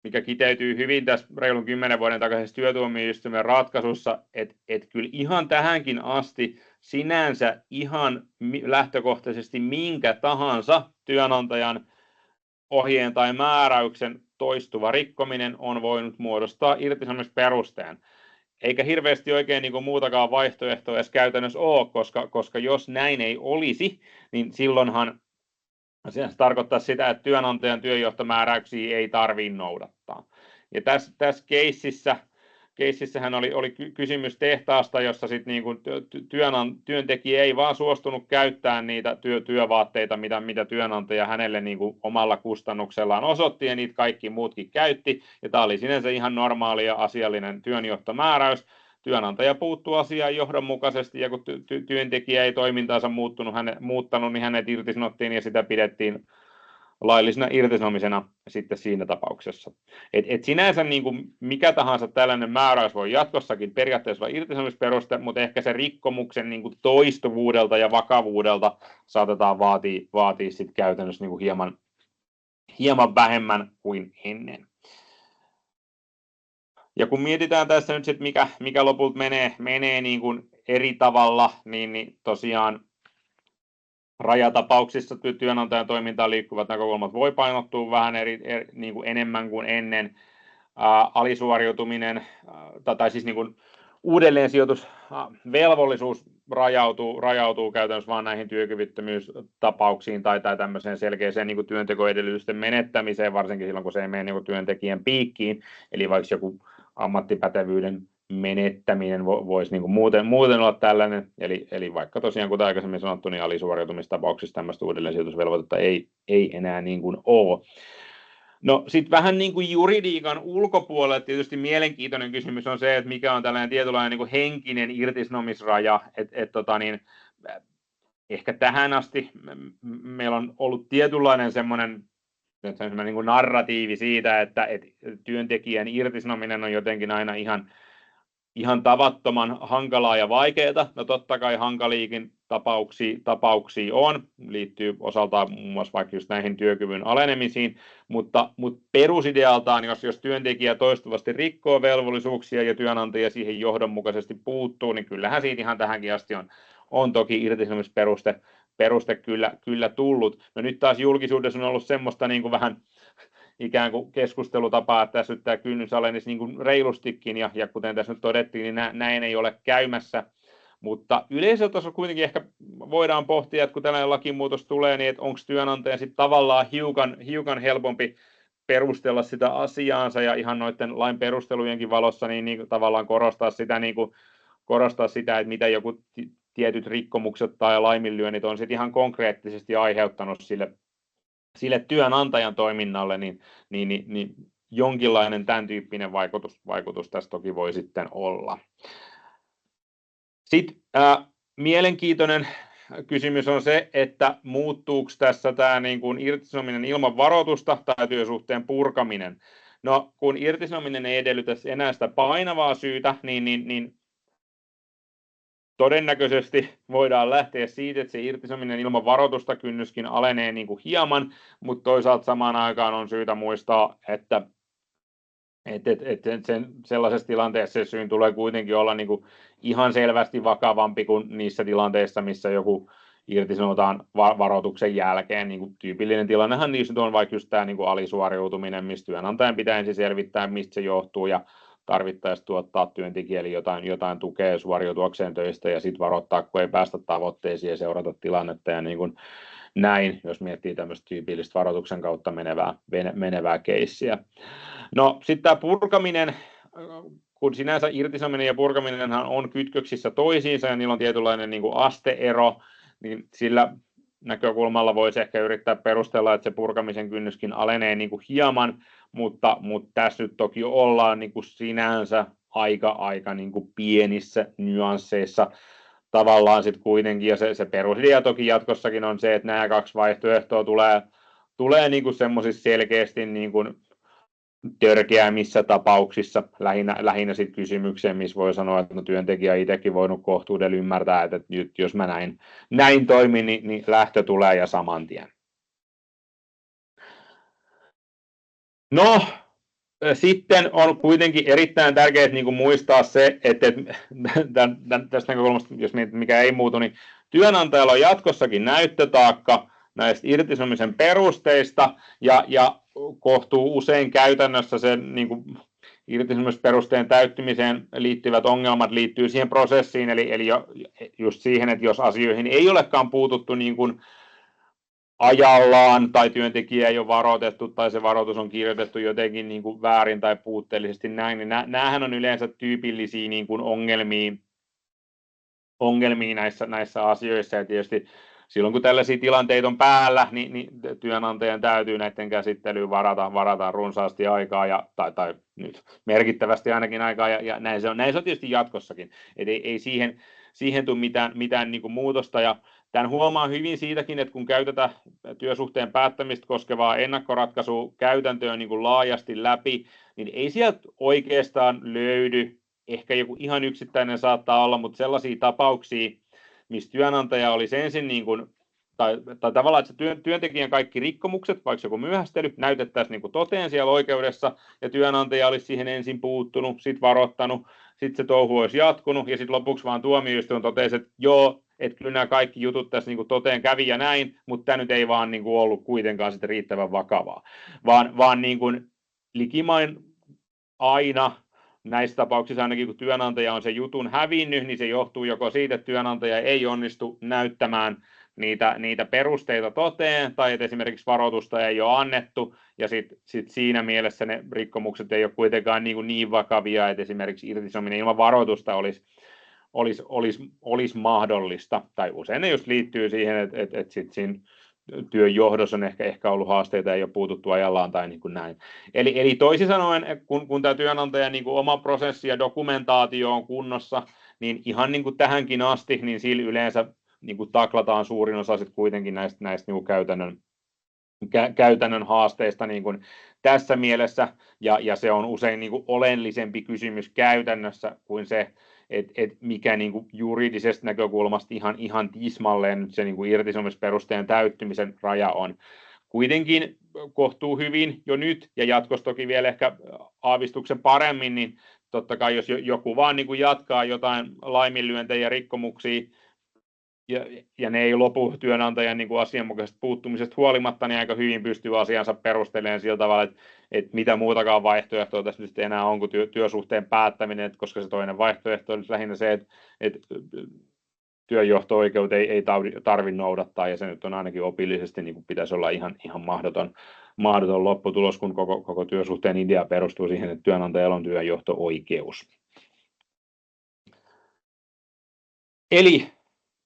mikä kiteytyy hyvin tässä reilun 10 vuoden takaisessa työtuomioistuimen ratkaisussa, että kyllä ihan tähänkin asti sinänsä ihan lähtökohtaisesti minkä tahansa työnantajan ohjeen tai määräyksen toistuva rikkominen on voinut muodostaa irtisanomisperusteen. Eikä hirveästi oikein niin kuin muutakaan vaihtoehtoa edes käytännössä ole, koska jos näin ei olisi, niin silloinhan se tarkoittaa sitä, että työnantajan työnjohtomääräyksiä ei tarvitse noudattaa. Ja tässä keississähän oli kysymys tehtaasta, jossa sitten niin kuin työntekijä ei vaan suostunut käyttämään niitä työvaatteita, mitä työnantaja hänelle niin kuin omalla kustannuksellaan osoitti, ja niitä kaikki muutkin käytti. Ja tämä oli sinänsä ihan normaali ja asiallinen työnjohtomääräys. Työnantaja puuttuu asiaan johdonmukaisesti, ja kun työntekijä ei toimintaansa muuttanut, niin hänet irtisanottiin, ja sitä pidettiin laillisena irtisanomisena sitten siinä tapauksessa. Et sinänsä niin kuin mikä tahansa tällainen määräys voi jatkossakin periaatteessa olla irtisanomisperuste, mutta ehkä se rikkomuksen niin kuin toistuvuudelta ja vakavuudelta saatetaan vaatia sitten käytännössä niin kuin hieman vähemmän kuin ennen. Ja kun mietitään tässä nyt sit mikä lopulta menee niin kuin eri tavalla, niin tosiaan rajatapauksissa työnantajan toimintaan liikkuvat näkökulmat voi painottua vähän niin kuin enemmän kuin ennen. Alisuoriutuminen tai siis niin kuin uudelleensijoitusvelvollisuus rajautuu käytännössä vain näihin työkyvyttömyystapauksiin tai tämmöiseen selkeäseen niin kuin työntekoedellytysten menettämiseen, varsinkin silloin kun se ei mene niin kuin työntekijän piikkiin, eli vaikka joku ammattipätevyyden menettäminen voisi niin kuin muuten olla tällainen, eli vaikka tosiaan kuten aikaisemmin sanottu, niin alisuoriutumistapauksissa tämmöistä uudelleensijoitusvelvoitetta ei enää niin kuin ole. No sitten vähän niin kuin juridiikan ulkopuolella tietysti mielenkiintoinen kysymys on se, että mikä on tällainen tietynlainen niin kuin henkinen irtisanomisraja, ehkä tähän asti meillä on ollut tietynlainen semmoinen niin kuin narratiivi siitä, että työntekijän irtisanominen on jotenkin aina ihan tavattoman hankalaa ja vaikeaa. No totta kai hankaliikin tapauksia on, liittyy osaltaan muun muassa vaikka just näihin työkyvyn alenemisiin, mutta perusidealtaan, jos työntekijä toistuvasti rikkoo velvollisuuksia ja työnantaja siihen johdonmukaisesti puuttuu, niin kyllähän siitä ihan tähänkin asti on toki irtisanomisperuste kyllä tullut. No nyt taas julkisuudessa on ollut semmoista niin kuin vähän ikään kuin keskustelutapaa, että tässä nyt tämä kynnys alenisi niin kuin reilustikin, ja kuten tässä nyt todettiin, niin näin ei ole käymässä. Mutta yleisötasolla kuitenkin ehkä voidaan pohtia, että kun tällainen lakimuutos tulee, niin että onko työnantajan sitten tavallaan hiukan helpompi perustella sitä asiaansa, ja ihan noiden lain perustelujenkin valossa niin tavallaan korostaa sitä, että mitä joku tietyt rikkomukset tai laiminlyönnit on sitten ihan konkreettisesti aiheuttanut sille työnantajan toiminnalle, niin jonkinlainen tämän tyyppinen vaikutus tässä toki voi sitten olla. Sitten mielenkiintoinen kysymys on se, että muuttuuko tässä tämä niin kuin irtisanominen ilman varoitusta tai työsuhteen purkaminen. No, kun irtisanominen ei edellytä enää sitä painavaa syytä, niin todennäköisesti voidaan lähteä siitä, että se irtisanominen ilman varoitusta kynnyskin alenee niin kuin hieman, mutta toisaalta samaan aikaan on syytä muistaa, että sellaisessa tilanteessa se syyn tulee kuitenkin olla niin kuin ihan selvästi vakavampi kuin niissä tilanteissa, missä joku irtisanotaan varoituksen jälkeen. Niin kuin tyypillinen tilannehan niissä on vaikka just tämä niin kuin alisuoriutuminen, missä työnantajan pitää ensin selvittää, mistä se johtuu, ja tarvittaessa tuottaa työntekijälle jotain tukea suoriutuakseen töistä, ja sitten varoittaa, kun ei päästä tavoitteisiin, ja seurata tilannetta, ja niin kuin näin, jos miettii tämmöistä tyypillistä varoituksen kautta menevää keissiä. No sitten tämä purkaminen, kun sinänsä irtisanominen ja purkaminenhan on kytköksissä toisiinsa ja niillä on tietynlainen niin kuin asteero, niin sillä näkökulmalla voisi ehkä yrittää perustella, että se purkamisen kynnyskin alenee niin kuin hieman, mutta tässä nyt toki ollaan niin kuin sinänsä aika niin kuin pienissä nyansseissa tavallaan sitten kuitenkin, ja se perusidea toki jatkossakin on se, että nämä kaksi vaihtoehtoa tulee niin kuin semmoisissa selkeästi niin kuin törkeämmissä tapauksissa, lähinnä sitten kysymykseen, missä voi sanoa, että no, työntekijä itsekin voinut kohtuudella ymmärtää, että nyt jos mä näin toimin, niin lähtö tulee ja saman tien. No, sitten on kuitenkin erittäin tärkeää niin kuin muistaa se, että tästä näkökulmasta, jos mikä ei muutu, niin työnantajalla on jatkossakin näyttötaakka näistä irtisanomisen perusteista, ja kohtuu usein käytännössä sen niin kuin irtisanomisperusteen täyttymiseen liittyvät ongelmat liittyy siihen prosessiin, eli just siihen, että jos asioihin ei olekaan puututtu niin kuin ajallaan tai työntekijä ei ole varoitettu tai se varoitus on kirjoitettu jotenkin niin kuin väärin tai puutteellisesti näin, niin näähän on yleensä tyypillisiä niin kuin ongelmia näissä asioissa, ja tietysti silloin kun tällaisia tilanteita on päällä, niin työnantajan täytyy näiden käsittelyyn varata runsaasti aikaa, tai nyt merkittävästi ainakin aikaa, ja näin se on tietysti jatkossakin, että ei siihen tule mitään niin kuin muutosta, ja tämän huomaa hyvin siitäkin, että kun käytetään työsuhteen päättämistä koskevaa ennakkoratkaisua käytäntöön niin kuin laajasti läpi, niin ei sieltä oikeastaan löydy, ehkä joku ihan yksittäinen saattaa olla, mutta sellaisia tapauksia, missä työnantaja olisi ensin niin kuin, tai tavallaan, että työntekijän kaikki rikkomukset, vaikka joku myöhästely, näytettäisiin niin kuin toteen siellä oikeudessa, ja työnantaja olisi siihen ensin puuttunut, sitten varoittanut, sitten se touhu olisi jatkunut, ja sitten lopuksi vaan tuomioistuin totesi, että joo, että kyllä nämä kaikki jutut tässä niin kuin toteen kävi ja näin, mutta tämä nyt ei vaan niin kuin ollut kuitenkaan sitten riittävän vakavaa, vaan niin kuin likimain aina näissä tapauksissa ainakin kun työnantaja on se jutun hävinnyt, niin se johtuu joko siitä, että työnantaja ei onnistu näyttämään niitä perusteita toteen, tai että esimerkiksi varoitusta ei ole annettu, ja sit siinä mielessä ne rikkomukset ei ole kuitenkaan niin vakavia, että esimerkiksi irtisanominen ilman varoitusta olisi mahdollista, tai usein ne just liittyy siihen, että sitten siinä työn johdossa on ehkä ollut haasteita, ei ole puututtu ajallaan tai niin kuin näin. Eli toisin sanoen, kun tämä työnantajan niin kuin oma prosessi ja dokumentaatio on kunnossa, niin ihan niin kuin tähänkin asti, niin sillä yleensä niin kuin taklataan suurin osa sitten kuitenkin näistä niin kuin käytännön haasteista niin kuin tässä mielessä, ja se on usein niin kuin oleellisempi kysymys käytännössä kuin se, että mikä niin kuin juridisesta näkökulmasta ihan tismalleen se niin kuin irtisanomisperusteen täyttymisen raja on. Kuitenkin kohtuu hyvin jo nyt, ja jatkossa toki vielä ehkä aavistuksen paremmin, niin totta kai jos joku vaan niin kuin jatkaa jotain laiminlyöntejä ja rikkomuksia, ja ne ei lopu työnantajan niin kuin asianmukaisesta puuttumisesta huolimatta, niin aika hyvin pystyy asiansa perustelemaan sillä tavalla, että mitä muutakaan vaihtoehtoa tässä nyt enää on kuin työsuhteen päättäminen, koska se toinen vaihtoehto on lähinnä se, että työnjohto-oikeutta ei tarvitse noudattaa, ja se nyt on ainakin opillisesti niin kuin pitäisi olla ihan mahdoton lopputulos, kun koko työsuhteen idea perustuu siihen, että työnantajalla on työnjohto-oikeus. Eli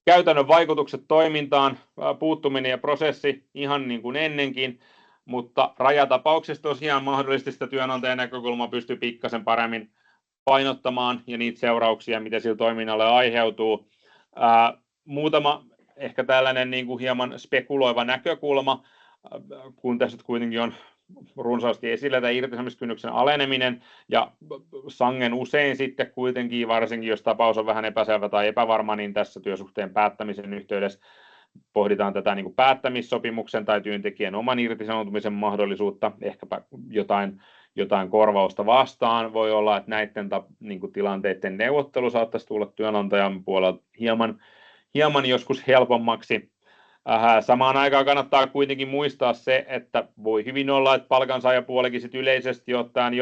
käytännön vaikutukset toimintaan, puuttuminen ja prosessi ihan niin kuin ennenkin, mutta rajatapauksessa tosiaan mahdollisesti sitä työnantajan näkökulmaa pystyy pikkasen paremmin painottamaan ja niitä seurauksia, mitä sillä toiminnalle aiheutuu. Muutama ehkä tällainen niin kuin hieman spekuloiva näkökulma, kun tässä kuitenkin on runsaasti esillä tämä irtisanomiskynnyksen aleneminen ja sangen usein sitten kuitenkin, varsinkin jos tapaus on vähän epäselvä tai epävarma, niin tässä työsuhteen päättämisen yhteydessä pohditaan tätä niin kuin päättämissopimuksen tai työntekijän oman irtisanoutumisen mahdollisuutta, ehkäpä jotain korvausta vastaan. Voi olla, että näiden niin kuin tilanteiden neuvottelu saattaisi tulla työnantajan puolelta hieman joskus helpommaksi. Samaan aikaan kannattaa kuitenkin muistaa se, että voi hyvin olla, että palkansaajapuolikin sit yleisesti ottaen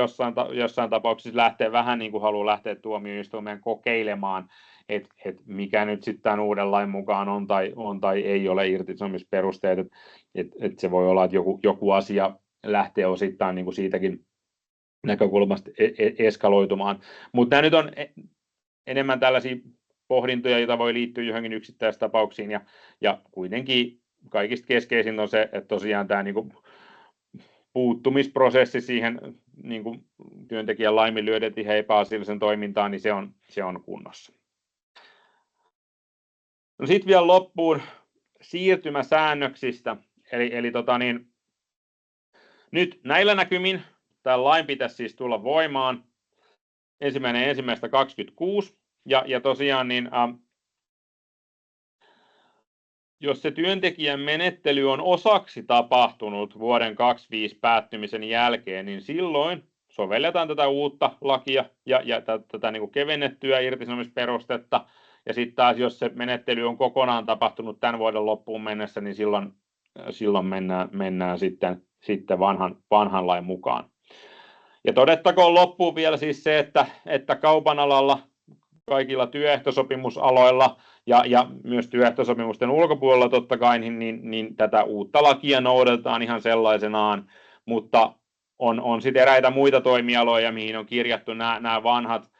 jossain tapauksessa lähtee vähän niin kuin haluaa lähteä tuomioistuimeen kokeilemaan, että mikä nyt sitten tämän uuden lain mukaan on tai ei ole irtisanomisperusteet, että se voi olla, että joku asia lähtee osittain niin kuin siitäkin näkökulmasta eskaloitumaan, mutta nämä nyt on enemmän tällaisia pohdintoja, joita voi liittyä johonkin yksittäistapauksiin, ja kuitenkin kaikista keskeisin on se, että tosiaan tämä niin kuin puuttumisprosessi siihen niin kuin työntekijän laiminlyödät ihan epäasiallisen toimintaan, niin se on kunnossa. No sitten vielä loppuun siirtymäsäännöksistä, eli nyt näillä näkymin tämän lain pitäisi siis tulla voimaan 1.1.2026, ja tosiaan niin, jos se työntekijän menettely on osaksi tapahtunut vuoden 2025 päättymisen jälkeen, niin silloin sovelletaan tätä uutta lakia ja tätä niin kuin kevennettyä irtisanomisperustetta, ja sitten taas jos se menettely on kokonaan tapahtunut tämän vuoden loppuun mennessä, niin silloin mennään sitten vanhan lain mukaan. Ja todettakoon loppuun vielä siis se, että kaupan alalla, kaikilla työehtosopimusaloilla ja myös työehtosopimusten ulkopuolella totta kai, niin tätä uutta lakia noudatetaan ihan sellaisenaan, mutta on sitten eräitä muita toimialoja, mihin on kirjattu nämä vanhat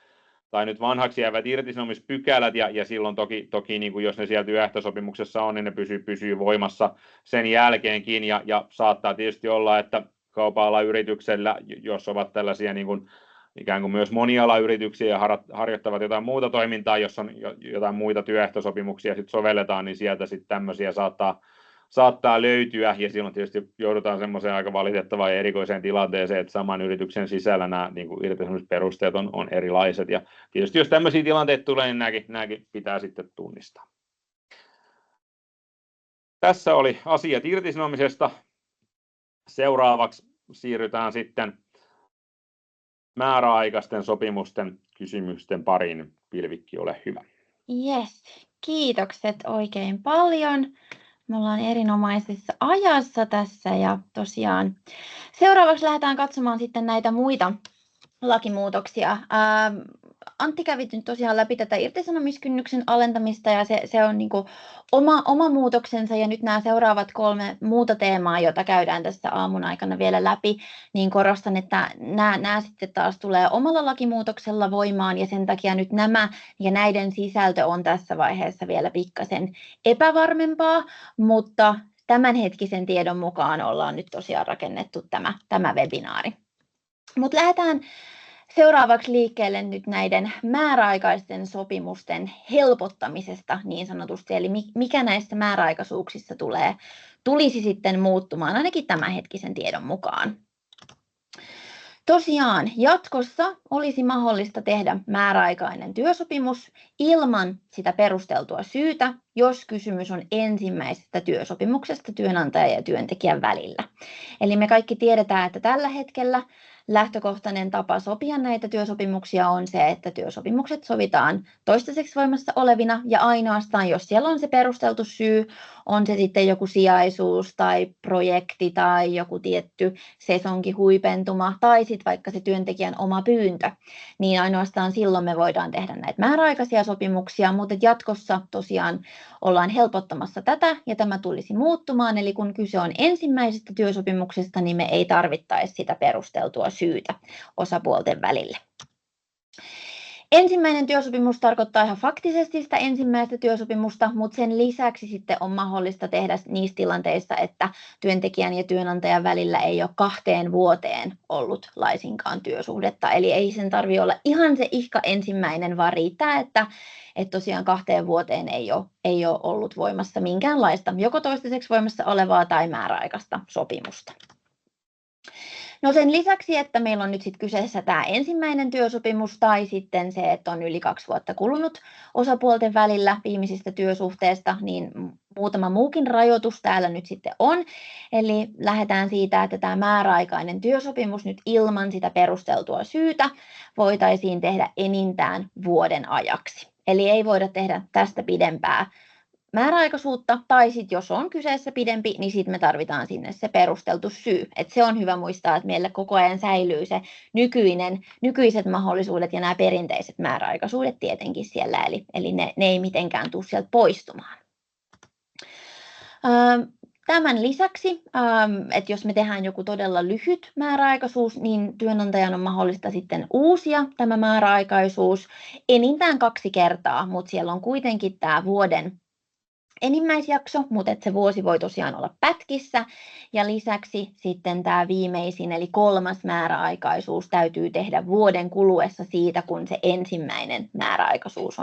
tai nyt vanhaksi jäävät irtisanomispykälät, ja silloin toki niin kuin jos ne siellä työehtosopimuksessa on, niin ne pysyy voimassa sen jälkeenkin, ja saattaa tietysti olla, että kaupan yrityksellä, jos ovat tällaisia niin kuin ikään kuin myös monialayrityksiä ja harjoittavat jotain muuta toimintaa, jos on jotain muita työehtosopimuksia sitten sovelletaan, niin sieltä sitten tämmöisiä saattaa löytyä, ja silloin tietysti joudutaan semmoiseen aika valitettavaan ja erikoiseen tilanteeseen, että saman yrityksen sisällä nämä niin kuin irtisanomisperusteet on erilaiset, ja tietysti jos tämmöisiä tilanteita tulee, niin nämäkin pitää sitten tunnistaa. Tässä oli asiat irtisanomisesta. Seuraavaksi siirrytään sitten määräaikaisten sopimusten kysymysten pariin. Pilvikki, ole hyvä.
Yes, kiitokset oikein paljon. Me ollaan erinomaisessa ajassa tässä, ja tosiaan seuraavaksi lähdetään katsomaan sitten näitä muita lakimuutoksia. Antti kävi nyt tosiaan läpi tätä irtisanomiskynnyksen alentamista, ja se on niin kuin oma muutoksensa, ja nyt nämä seuraavat 3 muuta teemaa, joita käydään tässä aamun aikana vielä läpi, niin korostan, että nämä sitten taas tulee omalla lakimuutoksella voimaan, ja sen takia nyt nämä ja näiden sisältö on tässä vaiheessa vielä pikkasen epävarmempaa, mutta tämänhetkisen tiedon mukaan ollaan nyt tosiaan rakennettu tämä webinaari. Mutta lähdetään seuraavaksi liikkeelle nyt näiden määräaikaisten sopimusten helpottamisesta niin sanotusti, eli mikä näistä määräaikaisuuksissa tulisi sitten muuttumaan ainakin tämänhetkisen tiedon mukaan. Tosiaan jatkossa olisi mahdollista tehdä määräaikainen työsopimus ilman sitä perusteltua syytä, jos kysymys on ensimmäisestä työsopimuksesta työnantajan ja työntekijän välillä. Eli me kaikki tiedetään, että tällä hetkellä lähtökohtainen tapa sopia näitä työsopimuksia on se, että työsopimukset sovitaan toistaiseksi voimassa olevina, ja ainoastaan jos siellä on se perusteltu syy, on se sitten joku sijaisuus tai projekti tai joku tietty sesonkin huipentuma tai sitten vaikka se työntekijän oma pyyntö, niin ainoastaan silloin me voidaan tehdä näitä määräaikaisia sopimuksia, mutta jatkossa tosiaan ollaan helpottamassa tätä, ja tämä tulisi muuttumaan, eli kun kyse on ensimmäisestä työsopimuksesta, niin me ei tarvittaisi sitä perusteltua syytä osapuolten välille. Ensimmäinen työsopimus tarkoittaa ihan faktisesti sitä ensimmäistä työsopimusta, mutta sen lisäksi sitten on mahdollista tehdä niissä tilanteissa, että työntekijän ja työnantajan välillä ei ole 2 vuoteen ollut laisinkaan työsuhdetta. Eli ei sen tarvitse olla ihan se ihka ensimmäinen, vaan riittää, että tosiaan 2 vuoteen ei ole ollut voimassa minkäänlaista joko toistaiseksi voimassa olevaa tai määräaikaista sopimusta. No sen lisäksi, että meillä on nyt sit kyseessä tämä ensimmäinen työsopimus tai sitten se, että on yli 2 vuotta kulunut osapuolten välillä viimeisistä työsuhteesta, niin muutama muukin rajoitus täällä nyt sitten on. Eli lähdetään siitä, että tämä määräaikainen työsopimus nyt ilman sitä perusteltua syytä voitaisiin tehdä enintään vuoden ajaksi. Eli ei voida tehdä tästä pidempää määräaikaisuutta, tai sitten jos on kyseessä pidempi, niin sitten me tarvitaan sinne se perusteltu syy. Et se on hyvä muistaa, että meillä koko ajan säilyy se nykyiset mahdollisuudet ja nämä perinteiset määräaikaisuudet tietenkin siellä, eli ne ei mitenkään tule sieltä poistumaan. Tämän lisäksi, että jos me tehdään joku todella lyhyt määräaikaisuus, niin työnantajan on mahdollista sitten uusia tämä määräaikaisuus enintään 2 kertaa, mutta siellä on kuitenkin tämä vuoden enimmäisjakso, mutta se vuosi voi tosiaan olla pätkissä ja lisäksi sitten tämä viimeisin eli 3. määräaikaisuus täytyy tehdä vuoden kuluessa siitä, kun se ensimmäinen määräaikaisuus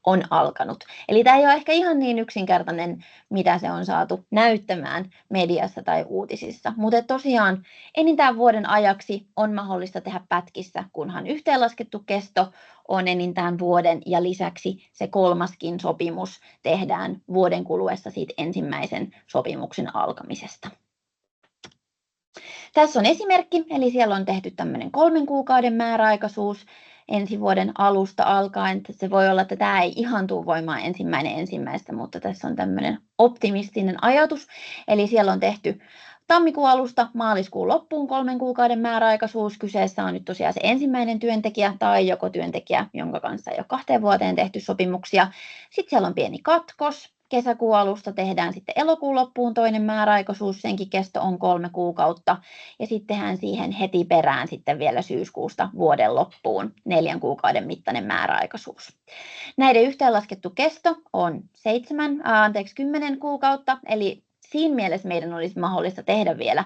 on alkanut. Eli tämä ei ole ehkä ihan niin yksinkertainen, mitä se on saatu näyttämään mediassa tai uutisissa, mutta tosiaan enintään vuoden ajaksi on mahdollista tehdä pätkissä, kunhan yhteenlaskettu kesto on enintään vuoden ja lisäksi se 3. sopimus tehdään vuoden kuluessa siitä ensimmäisen sopimuksen alkamisesta. Tässä on esimerkki, eli siellä on tehty tämmöinen 3 kuukauden määräaikaisuus ensi vuoden alusta alkaen. Se voi olla, että tämä ei ihan tule voimaan 1.1., mutta tässä on tämmöinen optimistinen ajatus, eli siellä on tehty tammikuun alusta maaliskuun loppuun 3 kuukauden määräaikaisuus. Kyseessä on nyt tosiaan se ensimmäinen työntekijä tai joko työntekijä, jonka kanssa ei ole 2 vuoteen tehty sopimuksia. Sitten siellä on pieni katkos. Kesäkuun alusta tehdään sitten elokuun loppuun toinen määräaikaisuus, senkin kesto on 3 kuukautta. Ja sitten tehdään siihen heti perään sitten vielä syyskuusta vuoden loppuun 4 kuukauden mittainen määräaikaisuus. Näiden yhteenlaskettu kesto on 10 kuukautta, eli siinä mielessä meidän olisi mahdollista tehdä vielä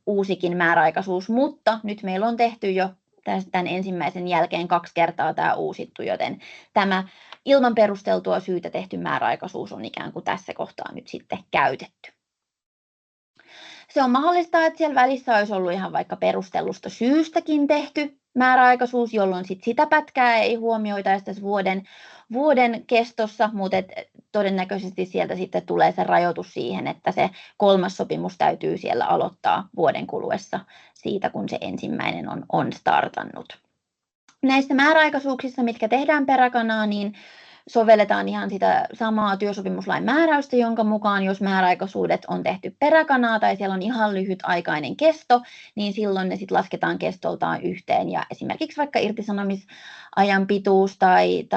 uusikin määräaikaisuus, mutta nyt meillä on tehty jo tämän ensimmäisen jälkeen 2 kertaa tämä uusittu, joten tämä ilman perusteltua syytä tehty määräaikaisuus on ikään kuin tässä kohtaa nyt sitten käytetty. Se on mahdollista, että siellä välissä olisi ollut ihan vaikka perustellusta syystäkin tehty määräaikaisuus, jolloin sitä pätkää ei huomioitaisi tässä vuoden kestossa, mutta todennäköisesti sieltä sitten tulee se rajoitus siihen, että se 3. sopimus täytyy siellä aloittaa vuoden kuluessa siitä, kun se ensimmäinen on startannut. Näissä määräaikaisuuksissa, mitkä tehdään peräkanaa, niin sovelletaan ihan sitä samaa työsopimuslain määräystä, jonka mukaan jos määräaikaisuudet on tehty peräkanaa tai siellä on ihan lyhytaikainen kesto, niin silloin ne sitten lasketaan kestoltaan yhteen. Ja esimerkiksi vaikka irtisanomisajan pituus tai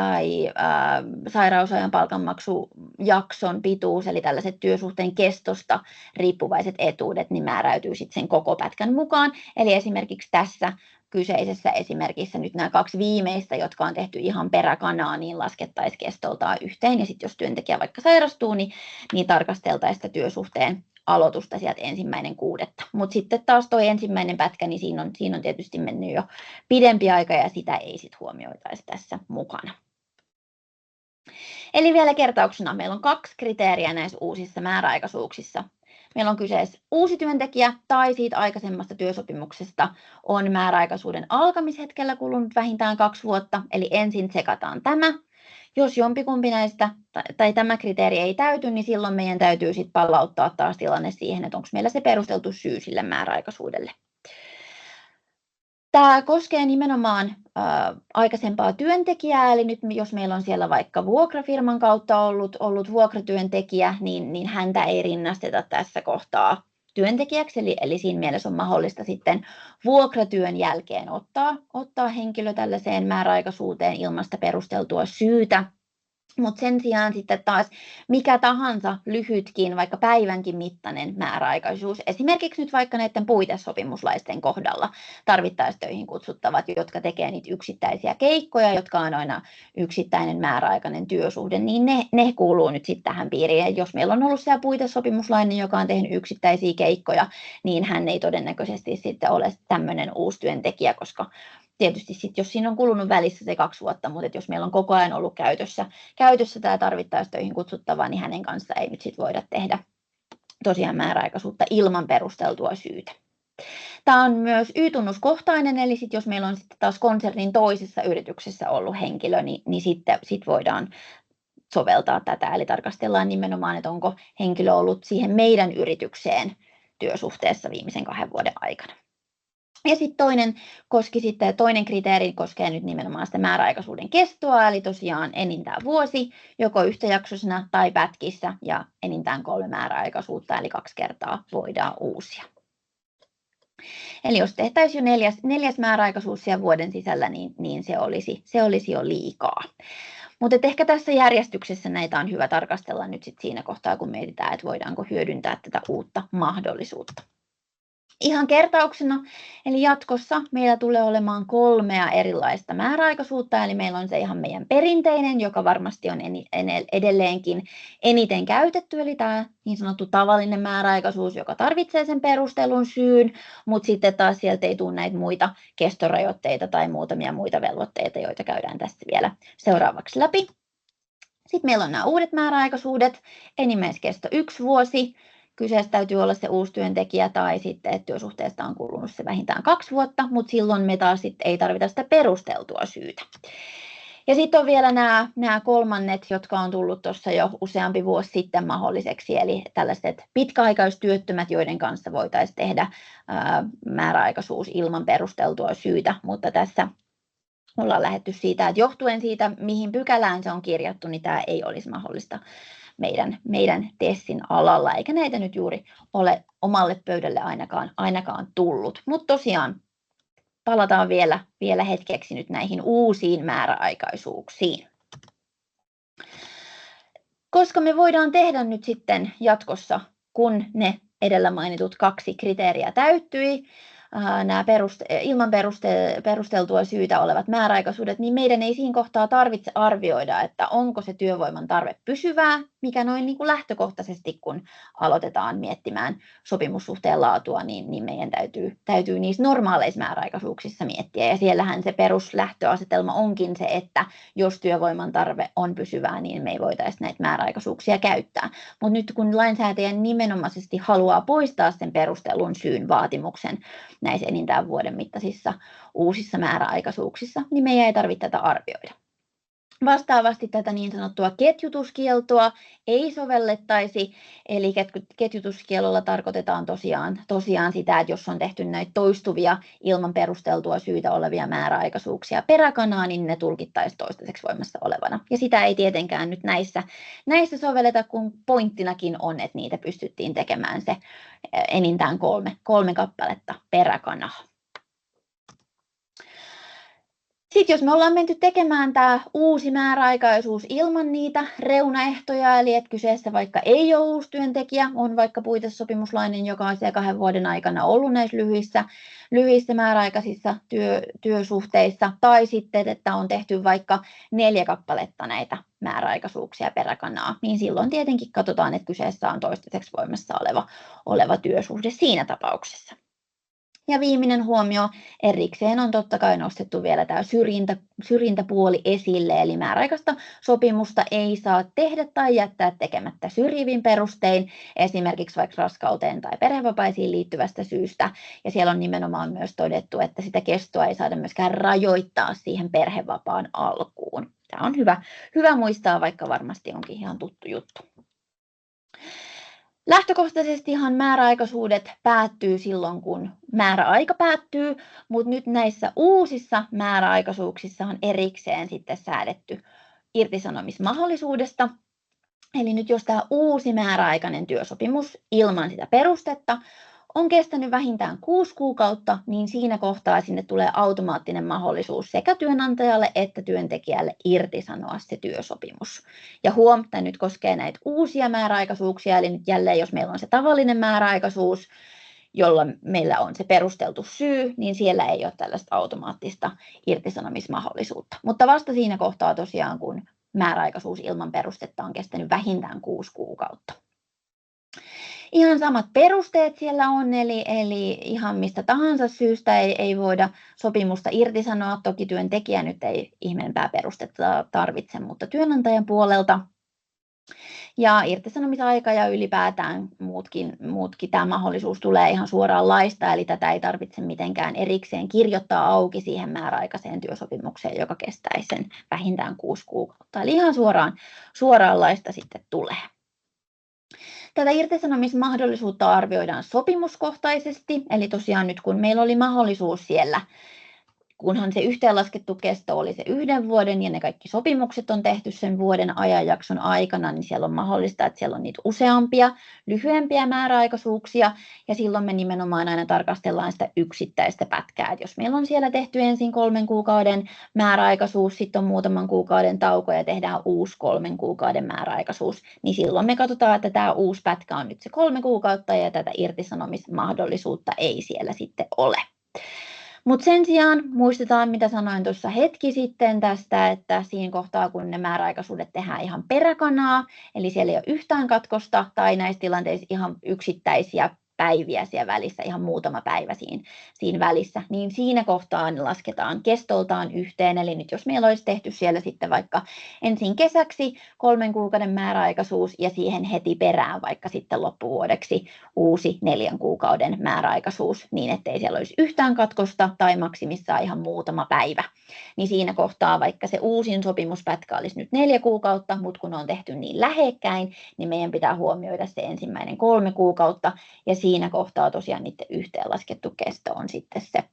sairausajan palkanmaksujakson pituus, eli tällaiset työsuhteen kestosta riippuvaiset etuudet, niin määräytyy sitten sen koko pätkän mukaan. Eli esimerkiksi tässä kyseisessä esimerkissä nyt nämä 2 viimeistä, jotka on tehty ihan peräkanaa, niin laskettaisiin kestoltaan yhteen. Ja sitten jos työntekijä vaikka sairastuu, niin tarkasteltaisiin sitä työsuhteen aloitusta sieltä 1.6. Mutta sitten taas tuo ensimmäinen pätkä, niin siinä on tietysti mennyt jo pidempi aika ja sitä ei sitten huomioitaisi tässä mukana. Eli vielä kertauksena, meillä on 2 kriteeriä näissä uusissa määräaikaisuuksissa. Meillä on kyseessä uusi työntekijä tai siitä aikaisemmasta työsopimuksesta on määräaikaisuuden alkamishetkellä kulunut vähintään 2 vuotta, eli ensin tsekataan tämä. Jos jompikumpi näistä tai tämä kriteeri ei täyty, niin silloin meidän täytyy sitten palauttaa taas tilanne siihen, että onko meillä se perusteltu syy sille määräaikaisuudelle. Tämä koskee nimenomaan aikaisempaa työntekijää, eli nyt jos meillä on siellä vaikka vuokrafirman kautta ollut vuokratyöntekijä, niin häntä ei rinnasteta tässä kohtaa työntekijäksi, eli siinä mielessä on mahdollista sitten vuokratyön jälkeen ottaa henkilö tällaiseen määräaikaisuuteen ilman sitä perusteltua syytä. Mutta sen sijaan sitten taas mikä tahansa lyhytkin, vaikka päivänkin mittainen määräaikaisuus, esimerkiksi nyt vaikka näiden puitesopimuslaisten kohdalla tarvittaessa töihin kutsuttavat, jotka tekee niitä yksittäisiä keikkoja, jotka on aina yksittäinen määräaikainen työsuhde, niin ne kuuluu nyt sitten tähän piiriin. Ja jos meillä on ollut siellä puitesopimuslainen, joka on tehnyt yksittäisiä keikkoja, niin hän ei todennäköisesti sitten ole tämmöinen uusi työntekijä, koska tietysti sitten, jos siinä on kulunut välissä se 2 vuotta, mutta jos meillä on koko ajan ollut käytössä tämä tarvittaessa töihin kutsuttava, niin hänen kanssa ei nyt sitten voida tehdä tosiaan määräaikaisuutta ilman perusteltua syytä. Tämä on myös Y-tunnuskohtainen, eli sitten jos meillä on sitten taas konsernin toisessa yrityksessä ollut henkilö, niin sitten voidaan soveltaa tätä, eli tarkastellaan nimenomaan, että onko henkilö ollut siihen meidän yritykseen työsuhteessa viimeisen 2 vuoden aikana. Ja sitten toinen kriteeri koskee nyt nimenomaan sitä määräaikaisuuden kestoa, eli tosiaan enintään vuosi, joko yhtäjaksoisena tai pätkissä, ja enintään 3 määräaikaisuutta, eli 2 kertaa voidaan uusia. Eli jos tehtäisiin jo 4. määräaikaisuus siellä vuoden sisällä, niin se olisi jo liikaa. Mutta ehkä tässä järjestyksessä näitä on hyvä tarkastella nyt sit siinä kohtaa, kun mietitään, että voidaanko hyödyntää tätä uutta mahdollisuutta. Ihan kertauksena, eli jatkossa meillä tulee olemaan 3 erilaista määräaikaisuutta, eli meillä on se ihan meidän perinteinen, joka varmasti on edelleenkin eniten käytetty, eli tämä niin sanottu tavallinen määräaikaisuus, joka tarvitsee sen perustelun syyn, mutta sitten taas sieltä ei tule näitä muita kestorajoitteita tai muutamia muita velvoitteita, joita käydään tässä vielä seuraavaksi läpi. Sitten meillä on nämä uudet määräaikaisuudet, enimmäiskesto 1 vuosi. Kyseessä täytyy olla se uusi työntekijä tai sitten, että työsuhteesta on kulunut se vähintään 2 vuotta, mutta silloin me taas sitten ei tarvita sitä perusteltua syytä. Ja sitten on vielä nämä kolmannet, jotka on tullut tuossa jo useampi vuosi sitten mahdolliseksi, eli tällaiset pitkäaikaistyöttömät, joiden kanssa voitaisiin tehdä määräaikaisuus ilman perusteltua syytä, mutta tässä ollaan lähdetty siitä, että johtuen siitä, mihin pykälään se on kirjattu, niin tämä ei olisi mahdollista meidän TESin alalla, eikä näitä nyt juuri ole omalle pöydälle ainakaan tullut. Mutta tosiaan palataan vielä hetkeksi nyt näihin uusiin määräaikaisuuksiin. Koska me voidaan tehdä nyt sitten jatkossa, kun ne edellä mainitut 2 kriteeriä täyttyi, nämä ilman perusteltua syytä olevat määräaikaisuudet, niin meidän ei siinä kohtaa tarvitse arvioida, että onko se työvoiman tarve pysyvää, mikä noin niin kuin lähtökohtaisesti, kun aloitetaan miettimään sopimussuhteen laatua, niin meidän täytyy niissä normaaleissa määräaikaisuuksissa miettiä. Ja siellähän se peruslähtöasetelma onkin se, että jos työvoiman tarve on pysyvää, niin me ei voitaisi näitä määräaikaisuuksia käyttää. Mutta nyt kun lainsäätäjä nimenomaisesti haluaa poistaa sen perustellun syyn vaatimuksen näissä enintään vuoden mittaisissa uusissa määräaikaisuuksissa, niin meidän ei tarvitse tätä arvioida. Vastaavasti tätä niin sanottua ketjutuskieltoa ei sovellettaisi, eli ketjutuskiellolla tarkoitetaan tosiaan sitä, että jos on tehty näitä toistuvia ilman perusteltua syytä olevia määräaikaisuuksia peräkanaa, niin ne tulkittaisiin toistaiseksi voimassa olevana. Ja sitä ei tietenkään nyt näissä sovelleta, kun pointtinakin on, että niitä pystyttiin tekemään se enintään 3 kappaletta peräkanaa. Sitten jos me ollaan menty tekemään tämä uusi määräaikaisuus ilman niitä reunaehtoja, eli että kyseessä vaikka ei ole uusi työntekijä, on vaikka puitesopimuslainen, joka on siellä 2 vuoden aikana ollut näissä lyhyissä määräaikaisissa työsuhteissa, tai sitten, että on tehty vaikka 4 kappaletta näitä määräaikaisuuksia peräkanaa, niin silloin tietenkin katsotaan, että kyseessä on toistaiseksi voimassa oleva työsuhde siinä tapauksessa. Ja viimeinen huomio, erikseen on totta kai nostettu vielä tämä syrjintäpuoli esille, eli määräaikaista sopimusta ei saa tehdä tai jättää tekemättä syrjivin perustein, esimerkiksi vaikka raskauteen tai perhevapaisiin liittyvästä syystä. Ja siellä on nimenomaan myös todettu, että sitä kestoa ei saada myöskään rajoittaa siihen perhevapaan alkuun. Tämä on hyvä muistaa, vaikka varmasti onkin ihan tuttu juttu. Lähtökohtaisestihan määräaikaisuudet päättyy silloin, kun määräaika päättyy, mutta nyt näissä uusissa määräaikaisuuksissa on erikseen sitten säädetty irtisanomismahdollisuudesta. Eli nyt jos tämä uusi määräaikainen työsopimus ilman sitä perustetta on kestänyt vähintään 6 kuukautta, niin siinä kohtaa sinne tulee automaattinen mahdollisuus sekä työnantajalle että työntekijälle irtisanoa se työsopimus. Ja tämä nyt koskee näitä uusia määräaikaisuuksia, eli nyt jälleen jos meillä on se tavallinen määräaikaisuus, jolla meillä on se perusteltu syy, niin siellä ei ole tällaista automaattista irtisanomismahdollisuutta. Mutta vasta siinä kohtaa tosiaan, kun määräaikaisuus ilman perustetta on kestänyt vähintään 6 kuukautta. Ihan samat perusteet siellä on, eli ihan mistä tahansa syystä ei voida sopimusta irtisanoa. Toki työntekijä nyt ei ihmeempää perustetta tarvitse, mutta työnantajan puolelta. Ja irtisanomisaika ja ylipäätään muutkin tämä mahdollisuus tulee ihan suoraan laista, eli tätä ei tarvitse mitenkään erikseen kirjoittaa auki siihen määräaikaiseen työsopimukseen, joka kestäisi sen vähintään 6 kuukautta. Eli ihan suoraan laista sitten tulee. Tätä irtisanomismahdollisuutta arvioidaan sopimuskohtaisesti, eli tosiaan nyt kun meillä oli mahdollisuus siellä, kunhan se yhteenlaskettu kesto oli se 1 vuoden ja ne kaikki sopimukset on tehty sen vuoden ajanjakson aikana, niin siellä on mahdollista, että siellä on niitä useampia lyhyempiä määräaikaisuuksia, ja silloin me nimenomaan aina tarkastellaan sitä yksittäistä pätkää. Et jos meillä on siellä tehty ensin 3 kuukauden määräaikaisuus, sitten on muutaman kuukauden tauko ja tehdään uusi 3 kuukauden määräaikaisuus, niin silloin me katsotaan, että tämä uusi pätkä on nyt se 3 kuukautta ja tätä irtisanomismahdollisuutta ei siellä sitten ole. Mutta sen sijaan muistetaan, mitä sanoin tuossa hetki sitten tästä, että siinä kohtaa, kun ne määräaikaisuudet tehdään ihan peräkanaa, eli siellä ei ole yhtään katkosta tai näissä tilanteissa ihan yksittäisiä päiviä siellä välissä, ihan muutama päivä siinä välissä, niin siinä kohtaa ne lasketaan kestoltaan yhteen. Eli nyt jos meillä olisi tehty siellä sitten vaikka ensin kesäksi 3 kuukauden määräaikaisuus ja siihen heti perään vaikka sitten loppuvuodeksi uusi 4 kuukauden määräaikaisuus, niin ettei siellä olisi yhtään katkosta tai maksimissaan ihan muutama päivä, niin siinä kohtaa vaikka se uusin sopimuspätkä olisi nyt 4 kuukautta, mutta kun on tehty niin lähekkäin, niin meidän pitää huomioida se ensimmäinen 3 kuukautta, ja siinä kohtaa tosiaan niiden yhteenlaskettu kesto on sitten se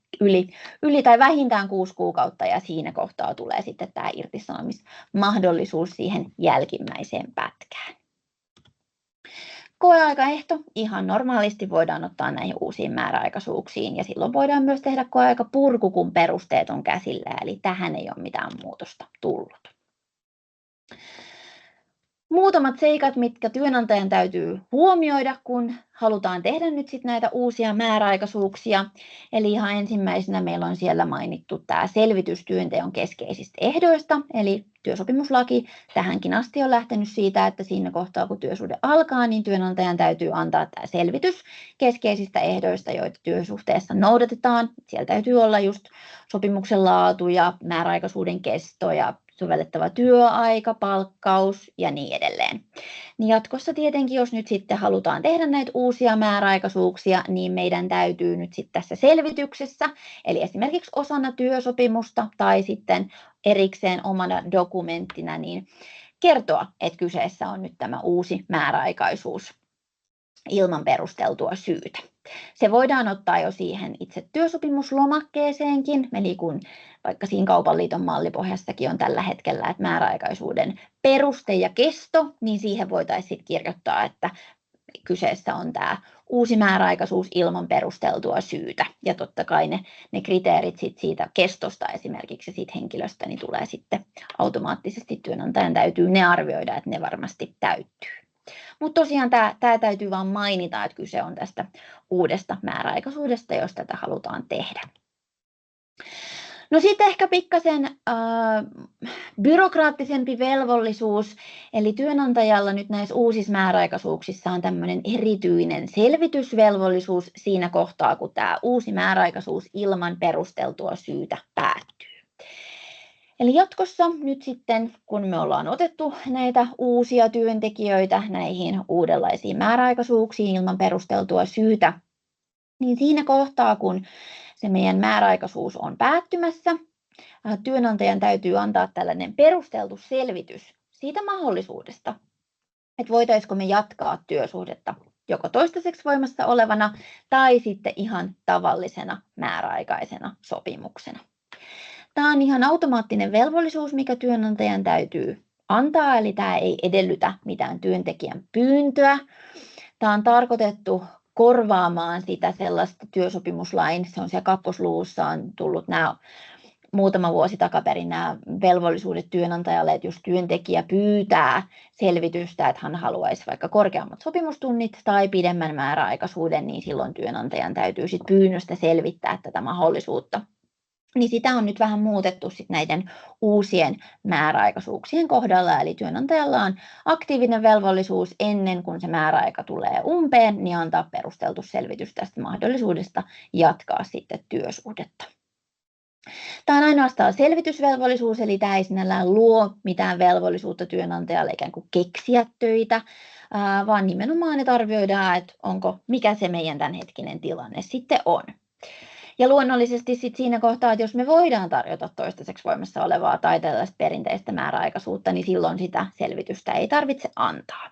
yli tai vähintään 6 kuukautta, ja siinä kohtaa tulee sitten tämä irtisanomismahdollisuus siihen jälkimmäiseen pätkään. Koeaikaehto ihan normaalisti voidaan ottaa näihin uusiin määräaikaisuuksiin, ja silloin voidaan myös tehdä koeaikapurku, kun perusteet on käsillä, eli tähän ei ole mitään muutosta tullut. Muutamat seikat, mitkä työnantajan täytyy huomioida, kun halutaan tehdä nyt sit näitä uusia määräaikaisuuksia. Eli ihan ensimmäisenä meillä on siellä mainittu tämä selvitys työnteon keskeisistä ehdoista. Eli työsopimuslaki tähänkin asti on lähtenyt siitä, että siinä kohtaa kun työsuhde alkaa, niin työnantajan täytyy antaa tämä selvitys keskeisistä ehdoista, joita työsuhteessa noudatetaan. Siellä täytyy olla just sopimuksen laatu ja määräaikaisuuden kesto ja sovellettava työaika, palkkaus ja niin edelleen. Niin jatkossa tietenkin, jos nyt sitten halutaan tehdä näitä uusia määräaikaisuuksia, niin meidän täytyy nyt sitten tässä selvityksessä, eli esimerkiksi osana työsopimusta tai sitten erikseen omana dokumenttina, niin kertoa, että kyseessä on nyt tämä uusi määräaikaisuus ilman perusteltua syytä. Se voidaan ottaa jo siihen itse työsopimuslomakkeeseenkin, eli kun vaikka siinä Kaupan liiton mallipohjassakin on tällä hetkellä, että määräaikaisuuden peruste ja kesto, niin siihen voitaisiin kirjoittaa, että kyseessä on tämä uusi määräaikaisuus ilman perusteltua syytä. Ja totta kai ne kriteerit siitä kestosta esimerkiksi siitä henkilöstä niin tulee sitten automaattisesti työnantajan täytyy ne arvioida, että ne varmasti täyttyy. Mutta tosiaan tämä täytyy vain mainita, että kyse on tästä uudesta määräaikaisuudesta, jos tätä halutaan tehdä. No sitten ehkä pikkasen byrokraattisempi velvollisuus, eli työnantajalla nyt näissä uusissa määräaikaisuuksissa on tämmöinen erityinen selvitysvelvollisuus siinä kohtaa, kun tämä uusi määräaikaisuus ilman perusteltua syytä päättyy. Eli jatkossa nyt sitten, kun me ollaan otettu näitä uusia työntekijöitä näihin uudenlaisiin määräaikaisuuksiin ilman perusteltua syytä, niin siinä kohtaa, kun se meidän määräaikaisuus on päättymässä, työnantajan täytyy antaa tällainen perusteltu selvitys siitä mahdollisuudesta, että voitaisiko me jatkaa työsuhdetta joko toistaiseksi voimassa olevana tai sitten ihan tavallisena määräaikaisena sopimuksena. Tämä on ihan automaattinen velvollisuus, mikä työnantajan täytyy antaa, eli tämä ei edellytä mitään työntekijän pyyntöä. Tämä on tarkoitettu korvaamaan sitä sellaista työsopimuslain, se on siellä kakkosluvussa on tullut nämä muutama vuosi takaperin nämä velvollisuudet työnantajalle, että jos työntekijä pyytää selvitystä, että hän haluaisi vaikka korkeammat sopimustunnit tai pidemmän määräaikaisuuden, niin silloin työnantajan täytyy sit pyynnöstä selvittää tätä mahdollisuutta. Niin sitä on nyt vähän muutettu sit näiden uusien määräaikaisuuksien kohdalla, eli työnantajalla on aktiivinen velvollisuus ennen kuin se määräaika tulee umpeen, niin antaa perusteltu selvitys tästä mahdollisuudesta jatkaa sitten työsuhdetta. Tämä on ainoastaan selvitysvelvollisuus, eli tämä ei sinällään luo mitään velvollisuutta työnantajalle ikään kuin keksiä töitä, vaan nimenomaan, että arvioidaan, että mikä se meidän tämänhetkinen tilanne sitten on. Ja luonnollisesti sit siinä kohtaa, että jos me voidaan tarjota toistaiseksi voimassa olevaa tai tällaista perinteistä määräaikaisuutta, niin silloin sitä selvitystä ei tarvitse antaa.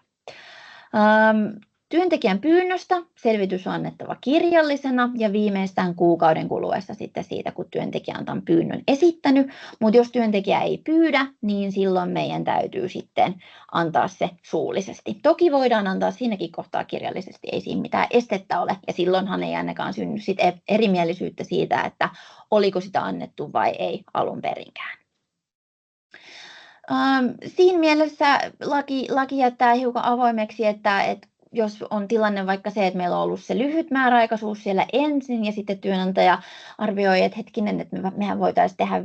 Työntekijän pyynnöstä selvitys on annettava kirjallisena ja viimeistään kuukauden kuluessa sitten siitä, kun työntekijä on tämän pyynnön esittänyt. Mutta jos työntekijä ei pyydä, niin silloin meidän täytyy sitten antaa se suullisesti. Toki voidaan antaa siinäkin kohtaa kirjallisesti, ei siinä mitään estettä ole. Ja silloinhan ei ainakaan synny sit erimielisyyttä siitä, että oliko sitä annettu vai ei alun perinkään. Siinä mielessä laki jättää hiukan avoimeksi, että jos on tilanne vaikka se, että meillä on ollut se lyhyt määräaikaisuus siellä ensin ja sitten työnantaja arvioi, että hetkinen, että mehän voitaisiin tehdä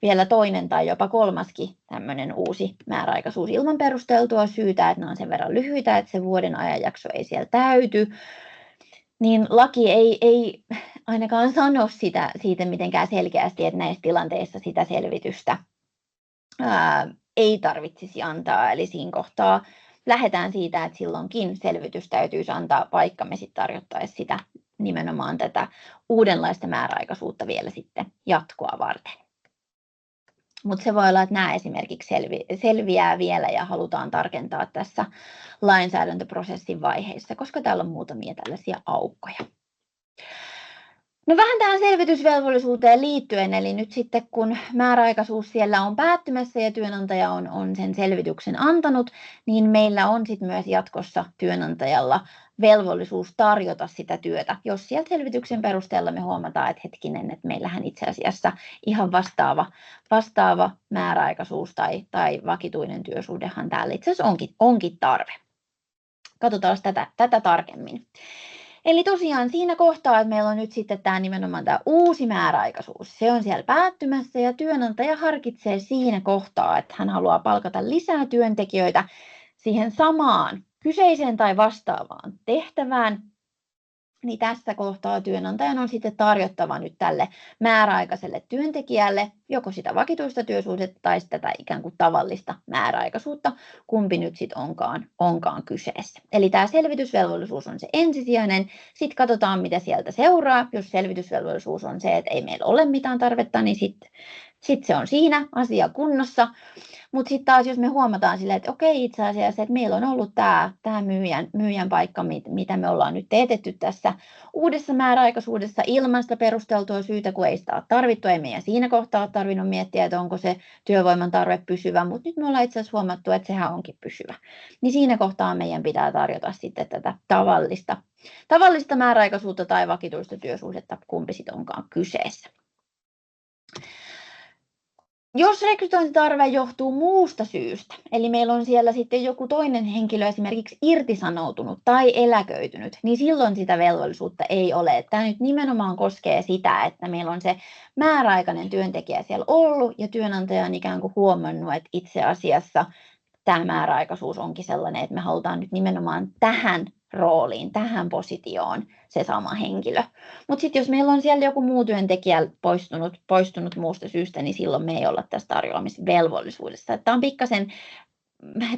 vielä toinen tai jopa kolmaskin tämmöinen uusi määräaikaisuus ilman perusteltua syytä, että ne on sen verran lyhyitä, että se vuoden ajanjakso ei siellä täyty, niin laki ei ainakaan sano siitä mitenkään selkeästi, että näissä tilanteissa sitä selvitystä ei tarvitsisi antaa, eli siinä kohtaa lähdetään siitä, että silloinkin selvitys täytyisi antaa, vaikka me sitten tarjottaisiin sitä nimenomaan tätä uudenlaista määräaikaisuutta vielä sitten jatkoa varten. Mutta se voi olla, että nämä esimerkiksi selviää vielä ja halutaan tarkentaa tässä lainsäädäntöprosessin vaiheessa, koska täällä on muutamia tällaisia aukkoja. No vähän tähän selvitysvelvollisuuteen liittyen, eli nyt sitten kun määräaikaisuus siellä on päättymässä ja työnantaja on sen selvityksen antanut, niin meillä on sitten myös jatkossa työnantajalla velvollisuus tarjota sitä työtä, jos sieltä selvityksen perusteella me huomataan, että hetkinen, että meillähän itse asiassa ihan vastaava määräaikaisuus tai vakituinen työsuhdehan täällä itse asiassa onkin tarve. Katsotaan tätä tarkemmin. Eli tosiaan siinä kohtaa, että meillä on nyt sitten nimenomaan tämä uusi määräaikaisuus, se on siellä päättymässä ja työnantaja harkitsee siinä kohtaa, että hän haluaa palkata lisää työntekijöitä siihen samaan kyseiseen tai vastaavaan tehtävään, niin tässä kohtaa työnantajan on sitten tarjottava nyt tälle määräaikaiselle työntekijälle joko sitä vakituista työsuhdetta tai tätä ikään kuin tavallista määräaikaisuutta, kumpi nyt sitten onkaan kyseessä. Eli tämä selvitysvelvollisuus on se ensisijainen, sitten katsotaan mitä sieltä seuraa. Jos selvitysvelvollisuus on se, että ei meillä ole mitään tarvetta, niin sitten se on siinä asia kunnossa. Mutta sitten taas, jos me huomataan silleen, että okei, itse asiassa, että meillä on ollut tämä myyjän paikka, mitä me ollaan nyt teetetty tässä uudessa määräaikaisuudessa ilman sitä perusteltua syytä, kun ei sitä ole tarvittu, ei meidän siinä kohtaa ole tarvinnut miettiä, että onko se työvoiman tarve pysyvä, mutta nyt me ollaan itse asiassa huomattu, että sehän onkin pysyvä. Niin siinä kohtaa meidän pitää tarjota sitten tätä tavallista määräaikaisuutta tai vakituista työsuhdetta, kumpi sitten onkaan kyseessä. Jos rekrytointitarve johtuu muusta syystä, eli meillä on siellä sitten joku toinen henkilö esimerkiksi irtisanoutunut tai eläköitynyt, niin silloin sitä velvollisuutta ei ole. Tämä nyt nimenomaan koskee sitä, että meillä on se määräaikainen työntekijä siellä ollut ja työnantaja on ikään kuin huomannut, että itse asiassa tämä määräaikaisuus onkin sellainen, että me halutaan nyt nimenomaan tähän rooliin, tähän positioon se sama henkilö. Mutta sitten jos meillä on siellä joku muu työntekijä poistunut muusta syystä, niin silloin me ei olla tässä tarjoamisvelvollisuudessa. Tämä on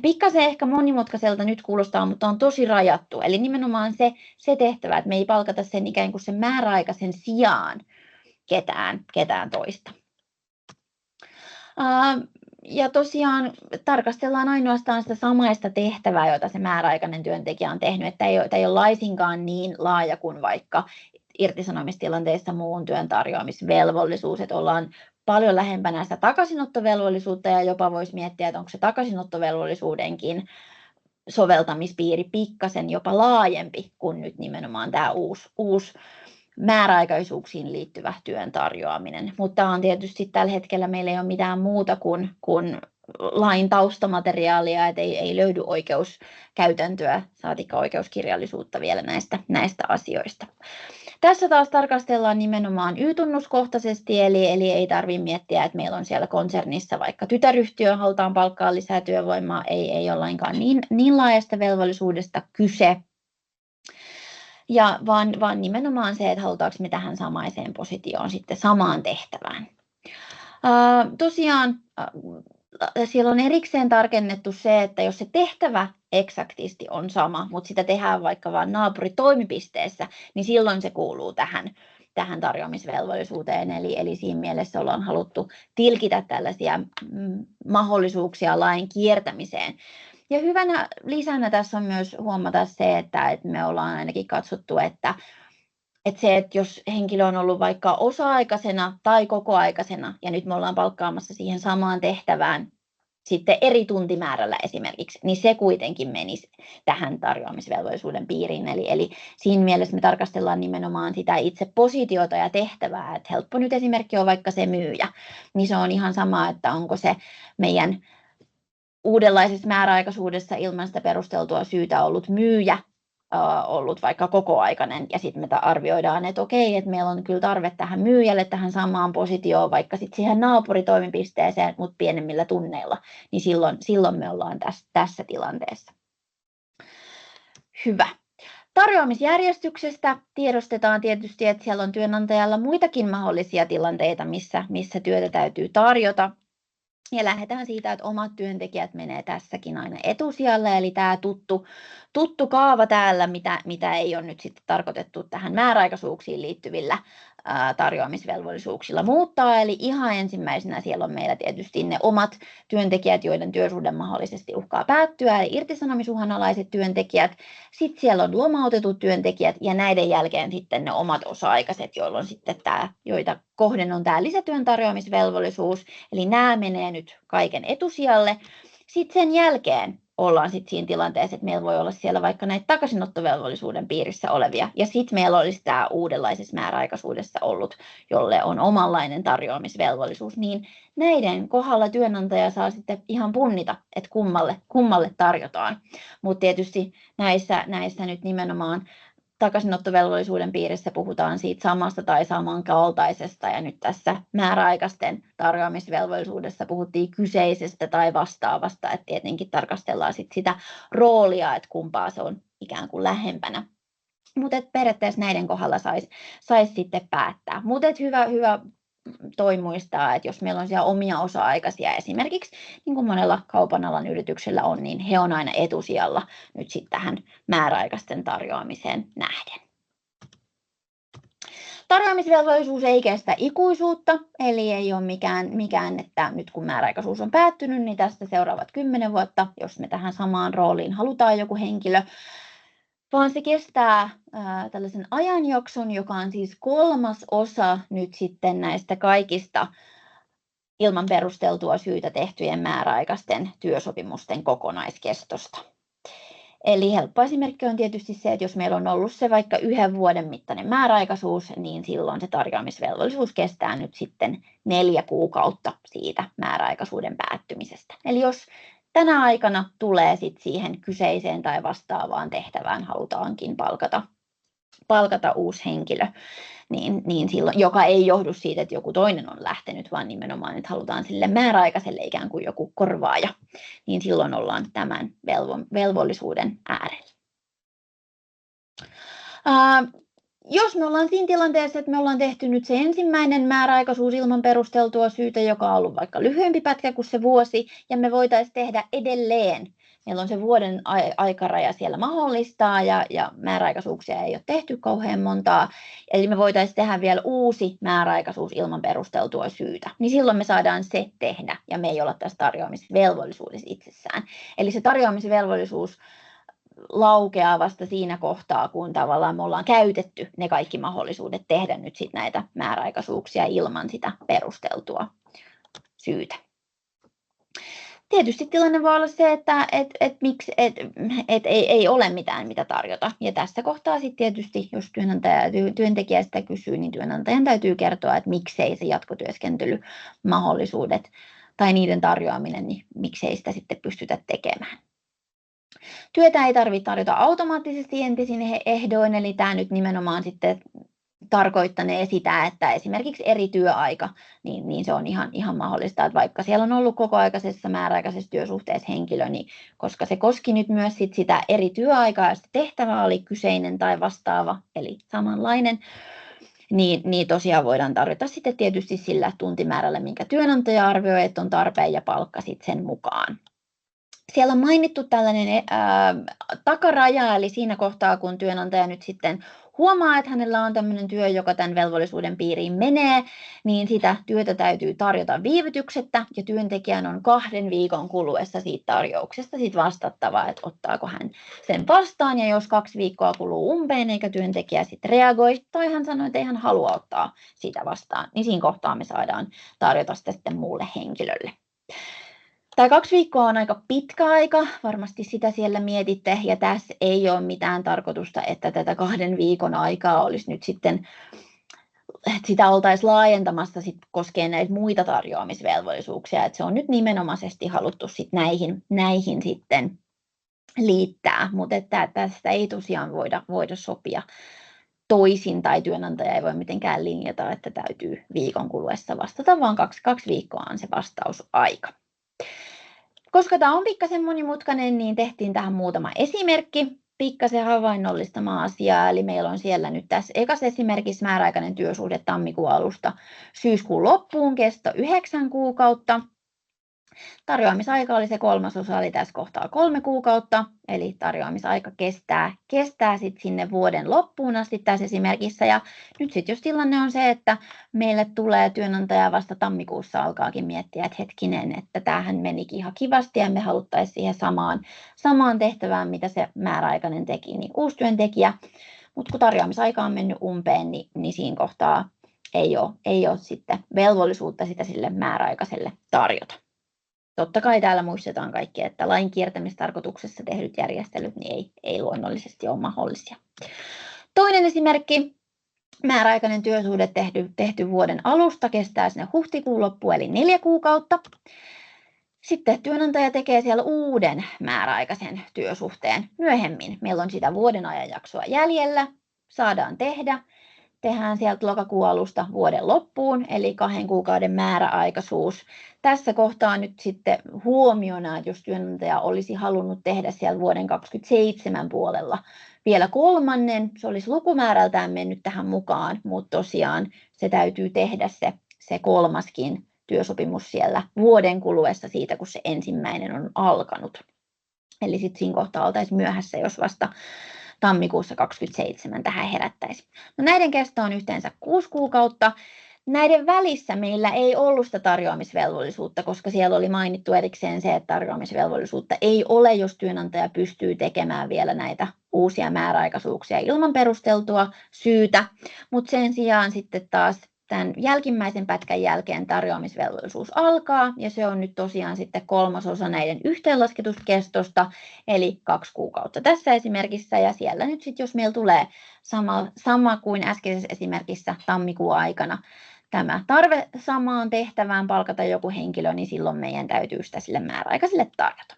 pikkasen ehkä monimutkaiselta nyt kuulostaa, mutta on tosi rajattu. Eli nimenomaan se tehtävä, että me ei palkata sen ikään kuin sen määräaikaisen sijaan ketään toista. Ja tosiaan tarkastellaan ainoastaan sitä samaista tehtävää, jota se määräaikainen työntekijä on tehnyt, että ei ole laisinkaan niin laaja kuin vaikka irtisanomistilanteessa muun työn tarjoamisvelvollisuus, että ollaan paljon lähempänä sitä takaisinottovelvollisuutta ja jopa voisi miettiä, että onko se takaisinottovelvollisuudenkin soveltamispiiri pikkasen jopa laajempi kuin nyt nimenomaan tämä uusi määräaikaisuuksiin liittyvä työn tarjoaminen. Mutta on tietysti tällä hetkellä meillä ei ole mitään muuta kuin lain taustamateriaalia, että ei löydy oikeuskäytäntöä, saatikka oikeuskirjallisuutta vielä näistä asioista. Tässä taas tarkastellaan nimenomaan Y-tunnuskohtaisesti, eli ei tarvitse miettiä, että meillä on siellä konsernissa vaikka tytäryhtiö, halutaan palkkaa lisää työvoimaa, ei ole lainkaan niin laajasta velvollisuudesta kyse, vaan nimenomaan se, että halutaanko me tähän samaiseen positioon sitten samaan tehtävään. Tosiaan siellä on erikseen tarkennettu se, että jos se tehtävä eksaktisti on sama, mutta sitä tehdään vaikka vain naapuritoimipisteessä, niin silloin se kuuluu tähän tarjoamisvelvollisuuteen. Eli siinä mielessä ollaan haluttu tilkitä tällaisia mahdollisuuksia lain kiertämiseen. Ja hyvänä lisänä tässä on myös huomata se, että me ollaan ainakin katsottu, että se, että jos henkilö on ollut vaikka osa-aikaisena tai kokoaikaisena, ja nyt me ollaan palkkaamassa siihen samaan tehtävään sitten eri tuntimäärällä esimerkiksi, niin se kuitenkin menisi tähän tarjoamisvelvollisuuden piiriin. Eli siinä mielessä me tarkastellaan nimenomaan sitä itse positiota ja tehtävää. Että helppo nyt esimerkki on vaikka se myyjä, niin se on ihan sama, että onko se meidän uudenlaisessa määräaikaisuudessa ilman sitä perusteltua syytä ollut myyjä, ollut vaikka kokoaikainen, ja sitten me arvioidaan, että okei, että meillä on kyllä tarve tähän myyjälle, tähän samaan positioon, vaikka sitten siihen naapuritoimipisteeseen, mutta pienemmillä tunneilla, niin silloin me ollaan tässä tilanteessa. Hyvä. Tarjoamisjärjestyksestä tiedostetaan tietysti, että siellä on työnantajalla muitakin mahdollisia tilanteita, missä työtä täytyy tarjota. Ja lähdetään siitä, että omat työntekijät menee tässäkin aina etusijalle, eli tämä tuttu kaava täällä, mitä ei ole nyt sitten tarkoitettu tähän määräaikaisuuksiin liittyvillä tarjoamisvelvollisuuksilla muuttaa. Eli ihan ensimmäisenä siellä on meillä tietysti ne omat työntekijät, joiden työsuhde mahdollisesti uhkaa päättyä, eli irtisanomisuhanalaiset työntekijät. Sitten siellä on lomautetut työntekijät ja näiden jälkeen sitten ne omat osa-aikaiset, jolloin sitten joita kohden on tämä lisätyön tarjoamisvelvollisuus. Eli nämä menee nyt kaiken etusijalle. Sitten sen jälkeen ollaan sitten siinä tilanteessa, että meillä voi olla siellä vaikka näitä takaisinottovelvollisuuden piirissä olevia. Ja sitten meillä olisi tämä uudenlaisessa määräaikaisuudessa ollut, jolle on omanlainen tarjoamisvelvollisuus. Niin näiden kohdalla työnantaja saa sitten ihan punnita, että kummalle tarjotaan. Mutta tietysti näissä nyt nimenomaan takaisinottovelvollisuuden piirissä puhutaan siitä samasta tai samankaltaisesta, ja nyt tässä määräaikaisten tarjoamisvelvollisuudessa puhuttiin kyseisestä tai vastaavasta, että tietenkin tarkastellaan sitä roolia, että kumpaa se on ikään kuin lähempänä. Mutta periaatteessa näiden kohdalla saisi sitten päättää. Mutta hyvä toi muistaa, että jos meillä on siellä omia osa-aikaisia esimerkiksi, niin kuin monella kaupan alan yrityksellä on, niin he on aina etusijalla nyt sitten tähän määräaikaisten tarjoamiseen nähden. Tarjoamisvelvollisuus ei kestä ikuisuutta, eli ei ole mikään, että nyt kun määräaikaisuus on päättynyt, niin tästä seuraavat 10 vuotta, jos me tähän samaan rooliin halutaan joku henkilö, vaan se kestää tällaisen ajanjakson, joka on siis 1/3 nyt sitten näistä kaikista ilman perusteltua syytä tehtyjen määräaikaisten työsopimusten kokonaiskestosta. Eli helppo esimerkki on tietysti se, että jos meillä on ollut se vaikka 1 vuoden mittainen määräaikaisuus, niin silloin se tarjoamisvelvollisuus kestää nyt sitten 4 kuukautta siitä määräaikaisuuden päättymisestä. Eli jos tänä aikana tulee sitten siihen kyseiseen tai vastaavaan tehtävään halutaankin palkata uusi henkilö, niin silloin, joka ei johdu siitä, että joku toinen on lähtenyt, vaan nimenomaan, että halutaan sille määräaikaiselle ikään kuin joku korvaaja, niin silloin ollaan tämän velvollisuuden äärellä. Jos me ollaan siinä tilanteessa, että me ollaan tehty nyt se ensimmäinen määräaikaisuus ilman perusteltua syytä, joka on ollut vaikka lyhyempi pätkä kuin se vuosi, ja me voitaisiin tehdä edelleen. Meillä on se vuoden aikaraja siellä mahdollistaa, ja määräaikaisuuksia ei ole tehty kauhean montaa. Eli me voitaisiin tehdä vielä uusi määräaikaisuus ilman perusteltua syytä. Niin silloin me saadaan se tehdä, ja me ei olla tässä tarjoamisvelvollisuudessa itsessään. Eli se tarjoamisvelvollisuus laukeaa vasta siinä kohtaa, kun tavallaan me ollaan käytetty ne kaikki mahdollisuudet tehdä nyt sit näitä määräaikaisuuksia ilman sitä perusteltua syytä. Tietysti tilanne voi olla se, että ei ole mitään mitä tarjota. Ja tässä kohtaa sitten tietysti, jos työntekijä sitä kysyy, niin työnantajan täytyy kertoa, että miksei se jatkotyöskentelymahdollisuudet tai niiden tarjoaminen, niin miksei sitä sitten pystytä tekemään. Työtä ei tarvitse tarjota automaattisesti entisin ehdoin, eli tämä nyt nimenomaan sitten tarkoittanee sitä, että esimerkiksi eri työaika, niin se on ihan mahdollista, että vaikka siellä on ollut kokoaikaisessa määräaikaisessa työsuhteessa henkilö, niin koska se koski nyt myös sitä eri työaikaa ja tehtävä oli kyseinen tai vastaava, eli samanlainen, niin tosiaan voidaan tarjota sitten tietysti sillä tuntimäärällä, minkä työnantaja arvioi, että on tarpeen ja palkka sitten sen mukaan. Siellä on mainittu tällainen takaraja, eli siinä kohtaa, kun työnantaja nyt sitten huomaa, että hänellä on tämmöinen työ, joka tämän velvollisuuden piiriin menee, niin sitä työtä täytyy tarjota viivytyksettä, ja työntekijän on 2 viikon kuluessa siitä tarjouksesta sit vastattava, että ottaako hän sen vastaan, ja jos 2 viikkoa kuluu umpeen, eikä työntekijä sitten reagoi, tai hän sanoo, että ei hän halua ottaa sitä vastaan, niin siinä kohtaa me saadaan tarjota sitä sitten muulle henkilölle. Tämä 2 viikkoa on aika pitkä aika, varmasti sitä siellä mietitte, ja tässä ei ole mitään tarkoitusta, että tätä 2 viikon aikaa olisi nyt sitten, että sitä oltaisiin laajentamassa koskien näitä muita tarjoamisvelvollisuuksia, että se on nyt nimenomaisesti haluttu sit näihin sitten liittää, mutta että tästä ei tosiaan voida sopia toisin, tai työnantaja ei voi mitenkään linjata, että täytyy viikon kuluessa vastata, vaan 2 viikkoa on se vastausaika. Koska tämä on pikkasen monimutkainen, niin tehtiin tähän muutama esimerkki pikkasen havainnollistamaan asiaa. Eli meillä on siellä nyt tässä ekassa esimerkissä määräaikainen työsuhde tammikuun alusta syyskuun loppuun, kesto 9 kuukautta. Tarjoamisaika oli se 1/3, eli tässä kohtaa 3 kuukautta, eli tarjoamisaika kestää sitten sinne vuoden loppuun asti tässä esimerkissä. Ja nyt sitten jos tilanne on se, että meille tulee työnantaja vasta tammikuussa alkaakin miettiä, että hetkinen, että tämähän menikin ihan kivasti ja me haluttaisiin siihen samaan tehtävään, mitä se määräaikainen teki, niin uusi työntekijä. Mutta kun tarjoamisaika on mennyt umpeen, niin siinä kohtaa ei ole sitten velvollisuutta sitä sille määräaikaiselle tarjota. Totta kai täällä muistetaan kaikki, että lain kiertämistarkoituksessa tehdyt järjestelyt niin ei luonnollisesti ole mahdollisia. Toinen esimerkki, määräaikainen työsuhde tehty vuoden alusta, kestää sinne huhtikuun loppuun, eli 4 kuukautta. Sitten työnantaja tekee siellä uuden määräaikaisen työsuhteen myöhemmin. Meillä on sitä vuoden ajanjaksoa jäljellä, saadaan tehdään sieltä lokakuun alusta vuoden loppuun, eli 2 kuukauden määräaikaisuus. Tässä kohtaa nyt sitten huomiona, että jos työnantaja olisi halunnut tehdä siellä vuoden 2027 puolella vielä 3, se olisi lukumäärältään mennyt tähän mukaan, mutta tosiaan se täytyy tehdä se 3. työsopimus siellä vuoden kuluessa siitä, kun se ensimmäinen on alkanut. Eli sitten siinä kohtaa oltaisiin myöhässä, jos vasta tammikuussa 2027 tähän herättäisi. No näiden kesto on yhteensä 6 kuukautta. Näiden välissä meillä ei ollut sitä tarjoamisvelvollisuutta, koska siellä oli mainittu erikseen se, että tarjoamisvelvollisuutta ei ole, jos työnantaja pystyy tekemään vielä näitä uusia määräaikaisuuksia ilman perusteltua syytä. Mutta sen sijaan sitten taas tämän jälkimmäisen pätkän jälkeen tarjoamisvelvollisuus alkaa, ja se on nyt tosiaan sitten 3/3 näiden yhteenlasketuskestosta, eli 2 kuukautta tässä esimerkissä, ja siellä nyt sitten, jos meillä tulee sama kuin äskeisessä esimerkissä tammikuun aikana, tämä tarve samaan tehtävään palkata joku henkilö, niin silloin meidän täytyy sitä sille määräaikaiselle tarjota.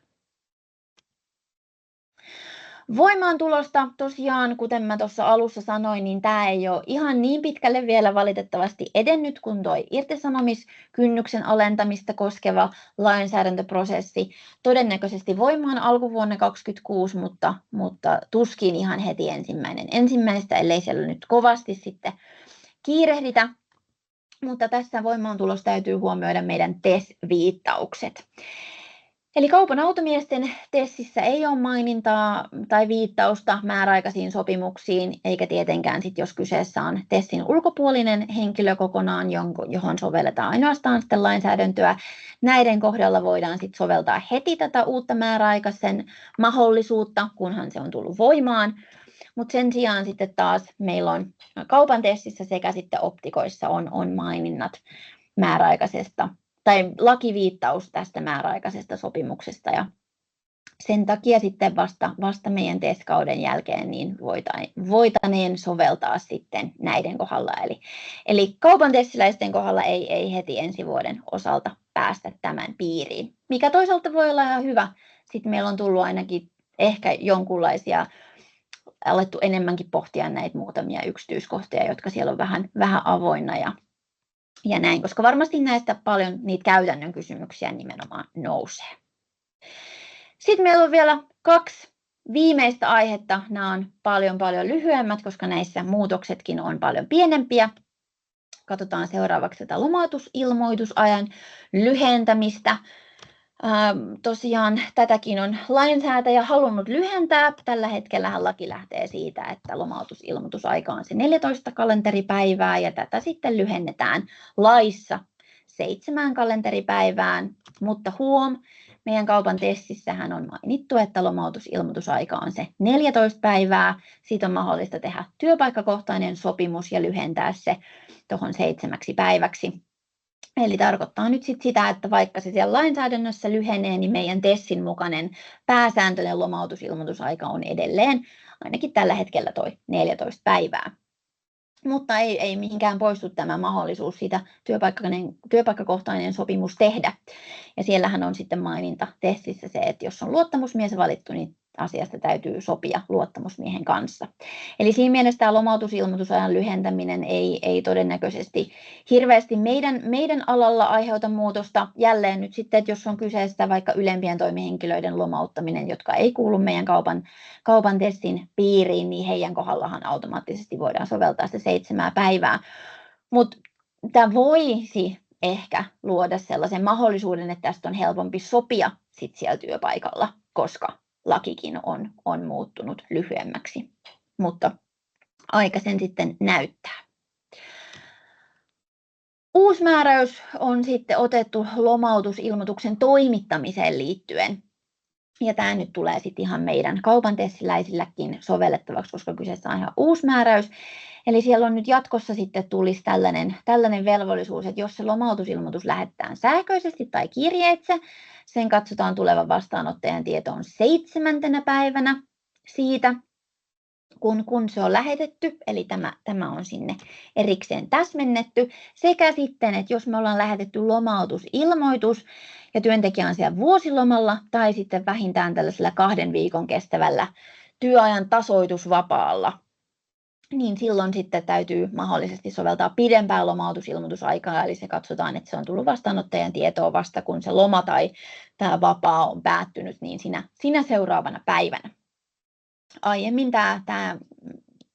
Voimaantulosta tosiaan, kuten mä tuossa alussa sanoin, niin tämä ei ole ihan niin pitkälle vielä valitettavasti edennyt kuin tuo irtisanomiskynnyksen alentamista koskeva lainsäädäntöprosessi. Todennäköisesti voimaan alkuvuonna 2026, mutta tuskin ihan heti ensimmäistä, ellei siellä nyt kovasti sitten kiirehditä. Mutta tässä voimaantulossa täytyy huomioida meidän TES-viittaukset. Eli kaupan automiesten TESissä ei ole mainintaa tai viittausta määräaikaisiin sopimuksiin, eikä tietenkään sit, jos kyseessä on TESin ulkopuolinen henkilö kokonaan, johon sovelletaan ainoastaan sitten lainsäädäntöä. Näiden kohdalla voidaan sit soveltaa heti tätä uutta määräaikaisen mahdollisuutta, kunhan se on tullut voimaan. Mutta sen sijaan sitten taas meillä on kaupan TESissä sekä sitten optikoissa on maininnat määräaikaisesta tai lakiviittaus tästä määräaikaisesta sopimuksesta ja sen takia sitten vasta meidän TES-kauden jälkeen niin voitaneen soveltaa sitten näiden kohdalla. Eli kaupan tessiläisten kohdalla ei heti ensi vuoden osalta päästä tämän piiriin, mikä toisaalta voi olla ihan hyvä. Sitten meillä on tullut ainakin ehkä jonkunlaisia, alettu enemmänkin pohtia näitä muutamia yksityiskohtia, jotka siellä on vähän avoinna ja näin, koska varmasti näistä paljon niitä käytännön kysymyksiä nimenomaan nousee. Sitten meillä on vielä 2 viimeistä aihetta. Nämä on paljon lyhyemmät, koska näissä muutoksetkin on paljon pienempiä. Katsotaan seuraavaksi tätä lomautusilmoitusajan lyhentämistä. Tosiaan tätäkin on lainsäätäjä halunnut lyhentää. Tällä hetkellä laki lähtee siitä, että lomautusilmoitusaika on se 14 kalenteripäivää ja tätä sitten lyhennetään laissa 7 kalenteripäivään, mutta meidän kaupan TESissähän on mainittu, että lomautusilmoitusaika on se 14 päivää. Siitä on mahdollista tehdä työpaikkakohtainen sopimus ja lyhentää se tuohon 7 päiväksi. Eli tarkoittaa nyt sitä, että vaikka se siellä lainsäädännössä lyhenee, niin meidän TESin mukainen pääsääntöinen lomautusilmoitusaika on edelleen ainakin tällä hetkellä toi 14 päivää. Mutta ei mihinkään poistu tämä mahdollisuus siitä työpaikkakohtainen sopimus tehdä. Ja siellähän on sitten maininta TESissä se, että jos on luottamusmies valittu, niin asiasta täytyy sopia luottamusmiehen kanssa. Eli siinä mielessä tämä lomautusilmoitusajan lyhentäminen ei todennäköisesti hirveästi meidän alalla aiheuta muutosta. Jälleen nyt sitten, että jos on kyseessä vaikka ylempien toimihenkilöiden lomauttaminen, jotka ei kuulu meidän kaupan TESin piiriin, niin heidän kohdallahan automaattisesti voidaan soveltaa sitä 7 päivää. Mutta tämä voisi ehkä luoda sellaisen mahdollisuuden, että tästä on helpompi sopia sit siellä työpaikalla, koska lakikin on muuttunut lyhyemmäksi, mutta aika sen sitten näyttää. Uusi määräys on sitten otettu lomautusilmoituksen toimittamiseen liittyen. Ja tämä nyt tulee sitten ihan meidän kaupan tessiläisilläkin sovellettavaksi, koska kyseessä on ihan uusi määräys. Eli siellä on nyt jatkossa sitten tulisi tällainen velvollisuus, että jos se lomautusilmoitus lähetetään sähköisesti tai kirjeitse, sen katsotaan tulevan vastaanottajan tietoon 7. päivänä siitä, kun se on lähetetty, eli tämä on sinne erikseen täsmennetty, sekä sitten, että jos me ollaan lähetetty lomautusilmoitus ja työntekijä on siellä vuosilomalla tai sitten vähintään tällaisella 2 viikon kestävällä työajan tasoitusvapaalla, niin silloin sitten täytyy mahdollisesti soveltaa pidempää lomautusilmoitusaikaa, eli se katsotaan, että se on tullut vastaanottajan tietoon vasta, kun se loma tai tämä vapaa on päättynyt, niin siinä seuraavana päivänä. Aiemmin tämä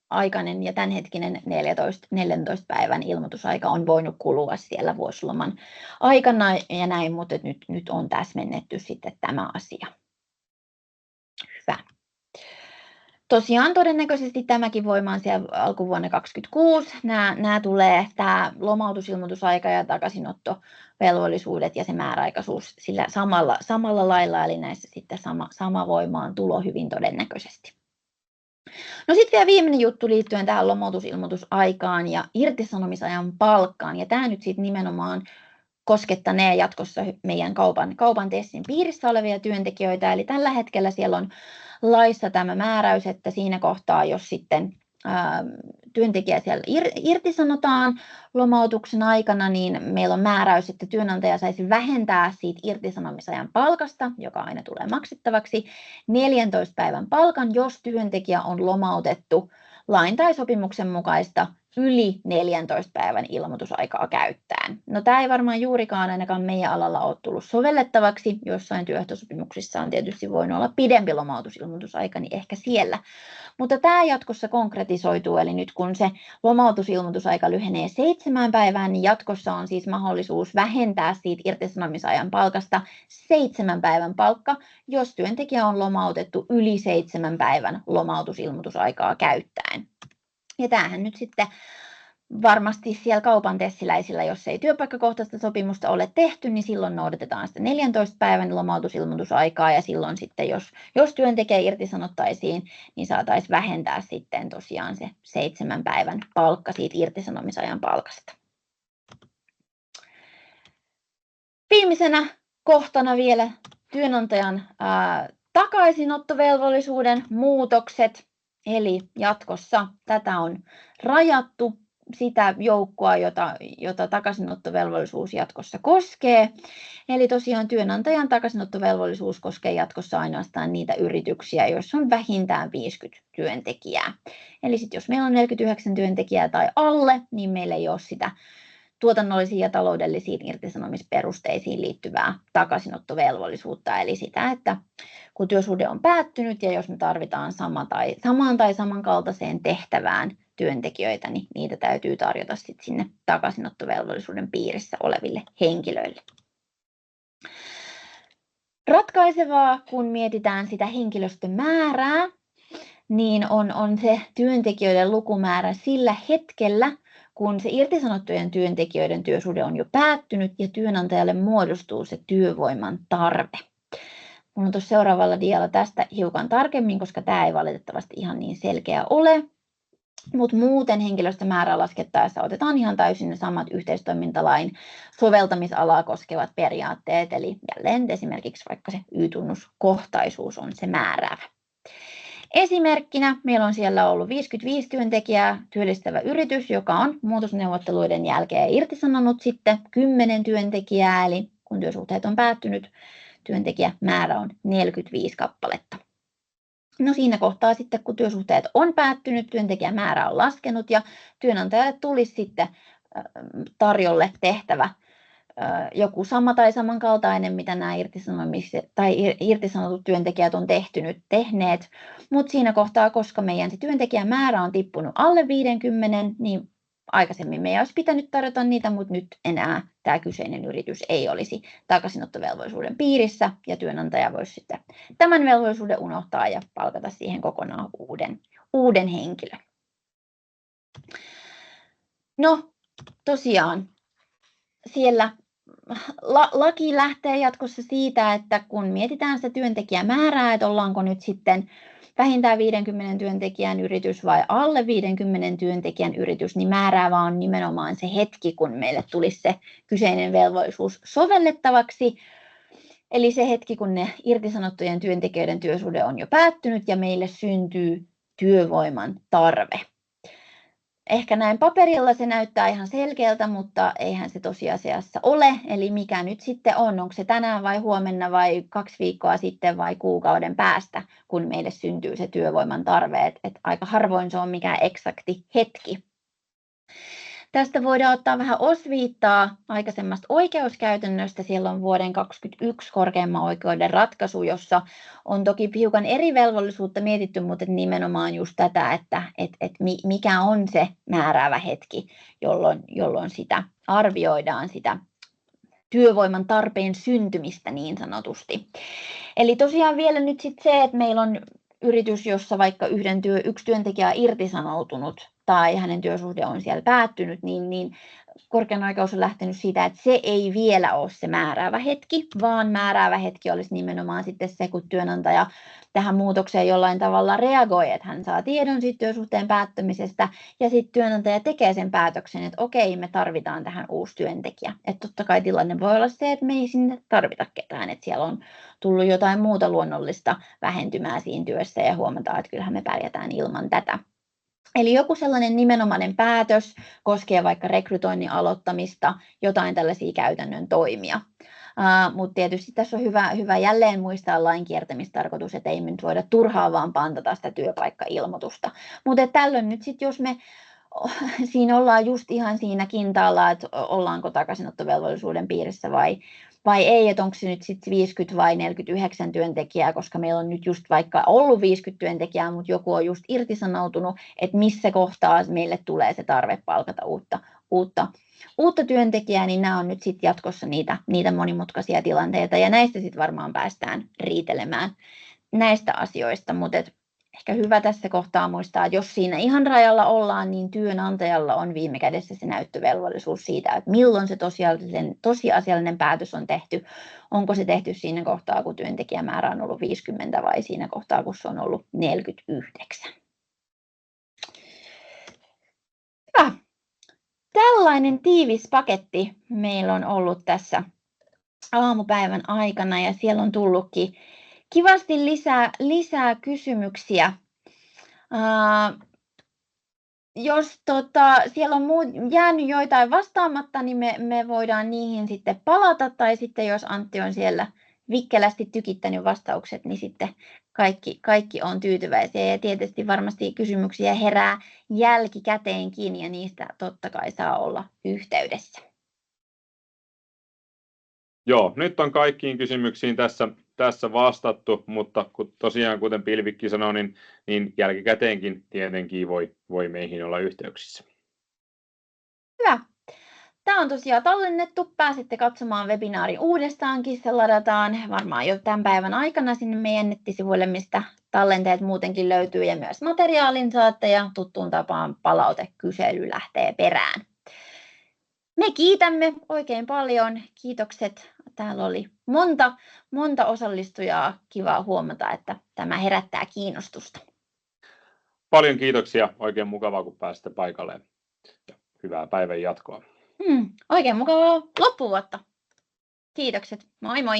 aikainen ja tämänhetkinen 14 päivän ilmoitusaika on voinut kulua siellä vuosiloman aikana ja näin, mutta nyt on täsmennetty sitten tämä asia. Hyvä. Tosiaan todennäköisesti tämäkin voimaan siellä alkuvuonna 2026. Nämä tulee tämä lomautusilmoitusaika ja takaisinottovelvollisuudet ja se määräaikaisuus sillä samalla lailla, eli näissä sitten sama voimaan tulo hyvin todennäköisesti. No sitten vielä viimeinen juttu liittyen tähän lomautusilmoitusaikaan ja irtisanomisajan palkkaan, ja tämä nyt sitten nimenomaan koskettanee jatkossa meidän kaupan TESin piirissä olevia työntekijöitä, eli tällä hetkellä siellä on laissa tämä määräys, että siinä kohtaa, jos sitten työntekijä siellä irtisanotaan lomautuksen aikana, niin meillä on määräys, että työnantaja saisi vähentää siitä irtisanomisajan palkasta, joka aina tulee maksettavaksi, 14 päivän palkan, jos työntekijä on lomautettu lain tai sopimuksen mukaista yli 14 päivän ilmoitusaikaa käyttäen. No tämä ei varmaan juurikaan ainakaan meidän alalla ole tullut sovellettavaksi. Jossain työehtosopimuksissa on tietysti voinut olla pidempi lomautusilmoitusaika, niin ehkä siellä. Mutta tämä jatkossa konkretisoituu, eli nyt kun se lomautusilmoitusaika lyhenee 7 päivään, niin jatkossa on siis mahdollisuus vähentää siitä irtisanomisajan palkasta 7 päivän palkka, jos työntekijä on lomautettu yli 7 päivän lomautusilmoitusaikaa käyttäen. Ja tämähän nyt sitten varmasti siellä kaupan tessiläisillä, jos ei työpaikkakohtaista sopimusta ole tehty, niin silloin noudatetaan sitä 14 päivän lomautusilmoitusaikaa, ja silloin sitten, jos työntekijä irtisanottaisiin, niin saataisiin vähentää sitten tosiaan se 7 päivän palkka siitä irtisanomisajan palkasta. Viimeisenä kohtana vielä työnantajan takaisinottovelvollisuuden muutokset. Eli jatkossa tätä on rajattu sitä joukkoa, jota takaisinottovelvollisuus jatkossa koskee. Eli tosiaan työnantajan takaisinottovelvollisuus koskee jatkossa ainoastaan niitä yrityksiä, joissa on vähintään 50 työntekijää. Eli sitten jos meillä on 49 työntekijää tai alle, niin meillä ei ole sitä tuotannollisiin ja taloudellisiin irtisanomisperusteisiin liittyvää takaisinottovelvollisuutta, eli sitä, että kun työsuhde on päättynyt ja jos me tarvitaan samaan tai samankaltaiseen tehtävään työntekijöitä, niin niitä täytyy tarjota sitten sinne takaisinottovelvollisuuden piirissä oleville henkilöille. Ratkaisevaa, kun mietitään sitä henkilöstömäärää, niin on se työntekijöiden lukumäärä sillä hetkellä, kun se irtisanottujen työntekijöiden työsuhde on jo päättynyt ja työnantajalle muodostuu se työvoiman tarve. Minulla on tuossa seuraavalla dialla tästä hiukan tarkemmin, koska tämä ei valitettavasti ihan niin selkeä ole. Mutta muuten henkilöstömäärää laskettaessa otetaan ihan täysin ne samat yhteistoimintalain soveltamisalaa koskevat periaatteet. Eli jälleen esimerkiksi vaikka se Y-tunnuskohtaisuus on se määräävä. Esimerkkinä meillä on siellä ollut 55 työntekijää työllistävä yritys, joka on muutosneuvotteluiden jälkeen irtisanonut sitten 10 työntekijää, eli kun työsuhteet on päättynyt, työntekijämäärä on 45 kappaletta. No siinä kohtaa sitten, kun työsuhteet on päättynyt, työntekijämäärä on laskenut ja työnantajalle tulisi sitten tarjolle tehtävä joku sama tai samankaltainen, mitä nämä irtisanotut työntekijät on tehneet, mutta siinä kohtaa, koska meidän se työntekijämäärä on tippunut alle 50, niin aikaisemmin meidän olisi pitänyt tarjota niitä, mutta nyt enää tämä kyseinen yritys ei olisi takaisinottovelvollisuuden piirissä ja työnantaja voisi sitten tämän velvollisuuden unohtaa ja palkata siihen kokonaan uuden henkilön. No tosiaan siellä laki lähtee jatkossa siitä, että kun mietitään sitä työntekijämäärää, että ollaanko nyt sitten vähintään 50 työntekijän yritys vai alle 50 työntekijän yritys, niin määräävä on nimenomaan se hetki, kun meille tulisi se kyseinen velvollisuus sovellettavaksi. Eli se hetki, kun ne irtisanottujen työntekijöiden työsuhde on jo päättynyt ja meille syntyy työvoiman tarve. Ehkä näin paperilla se näyttää ihan selkeältä, mutta eihän se tosiasiassa ole. Eli mikä nyt sitten on, onko se tänään vai huomenna vai 2 viikkoa sitten vai kuukauden päästä, kun meille syntyy se työvoiman tarve. Et aika harvoin se on mikään eksakti hetki. Tästä voidaan ottaa vähän osviittaa aikaisemmasta oikeuskäytännöstä. Siellä on vuoden 2021 korkeimman oikeuden ratkaisu, jossa on toki hiukan eri velvollisuutta mietitty, mutta nimenomaan just tätä, että mikä on se määräävä hetki, jolloin sitä arvioidaan sitä työvoiman tarpeen syntymistä niin sanotusti. Eli tosiaan vielä nyt sitten se, että meillä on yritys, jossa vaikka yksi työntekijä on irtisanoutunut tai hänen työsuhde on siellä päättynyt, niin korkein oikeus on lähtenyt siitä, että se ei vielä ole se määräävä hetki, vaan määräävä hetki olisi nimenomaan sitten se, kun työnantaja tähän muutokseen jollain tavalla reagoi, että hän saa tiedon siitä työsuhteen päättymisestä ja sitten työnantaja tekee sen päätöksen, että okei, me tarvitaan tähän uusi työntekijä. Että totta kai tilanne voi olla se, että me ei sinne tarvita ketään, että siellä on tullut jotain muuta luonnollista vähentymää siinä työssä ja huomataan, että kyllähän me pärjätään ilman tätä. Eli joku sellainen nimenomainen päätös koskee vaikka rekrytoinnin aloittamista, jotain tällaisia käytännön toimia. Mutta tietysti tässä on hyvä jälleen muistaa lain kiertämistarkoitus, että ei me nyt voida turhaan vaan pantata sitä työpaikkailmoitusta. Mutta tällöin nyt sitten, jos me siinä ollaan just ihan siinä kintaalla, että ollaanko takaisinottovelvollisuuden piirissä vai ei, että onko se nyt sitten 50 vai 49 työntekijää, koska meillä on nyt just vaikka ollut 50 työntekijää, mutta joku on just irtisanoutunut, että missä kohtaa meille tulee se tarve palkata uutta työntekijää, niin nämä on nyt sitten jatkossa niitä monimutkaisia tilanteita, ja näistä sitten varmaan päästään riitelemään näistä asioista, mutta ehkä hyvä tässä kohtaa muistaa, että jos siinä ihan rajalla ollaan, niin työnantajalla on viime kädessä se näyttövelvollisuus siitä, että milloin se tosiasiallinen päätös on tehty. Onko se tehty siinä kohtaa, kun työntekijämäärä on ollut 50 vai siinä kohtaa, kun se on ollut 49. Hyvä. Tällainen tiivis paketti meillä on ollut tässä aamupäivän aikana ja siellä on tullutkin kivasti lisää kysymyksiä. Jos siellä on jäänyt joitain vastaamatta, niin me voidaan niihin sitten palata, tai sitten jos Antti on siellä vikkelästi tykittänyt vastaukset, niin sitten kaikki on tyytyväisiä. Ja tietysti varmasti kysymyksiä herää jälkikäteenkin, ja niistä totta kai saa olla yhteydessä.
Joo, nyt on kaikkiin kysymyksiin tässä vastattu, mutta tosiaan kuten Pilvikki sanoi, niin jälkikäteenkin tietenkin voi meihin olla yhteyksissä.
Hyvä. Tämä on tosiaan tallennettu. Pääsette katsomaan webinaarin uudestaankin. Se ladataan varmaan jo tämän päivän aikana sinne meidän nettisivuille, mistä tallenteet muutenkin löytyy ja myös materiaalin saatte ja tuttuun tapaan palautekysely lähtee perään. Me kiitämme oikein paljon. Kiitokset. Täällä oli monta osallistujaa. Kiva huomata, että tämä herättää kiinnostusta.
Paljon kiitoksia. Oikein mukavaa, kun pääsitte paikalle. Ja hyvää päivän jatkoa.
Oikein mukavaa loppuvuotta. Kiitokset. Moi moi.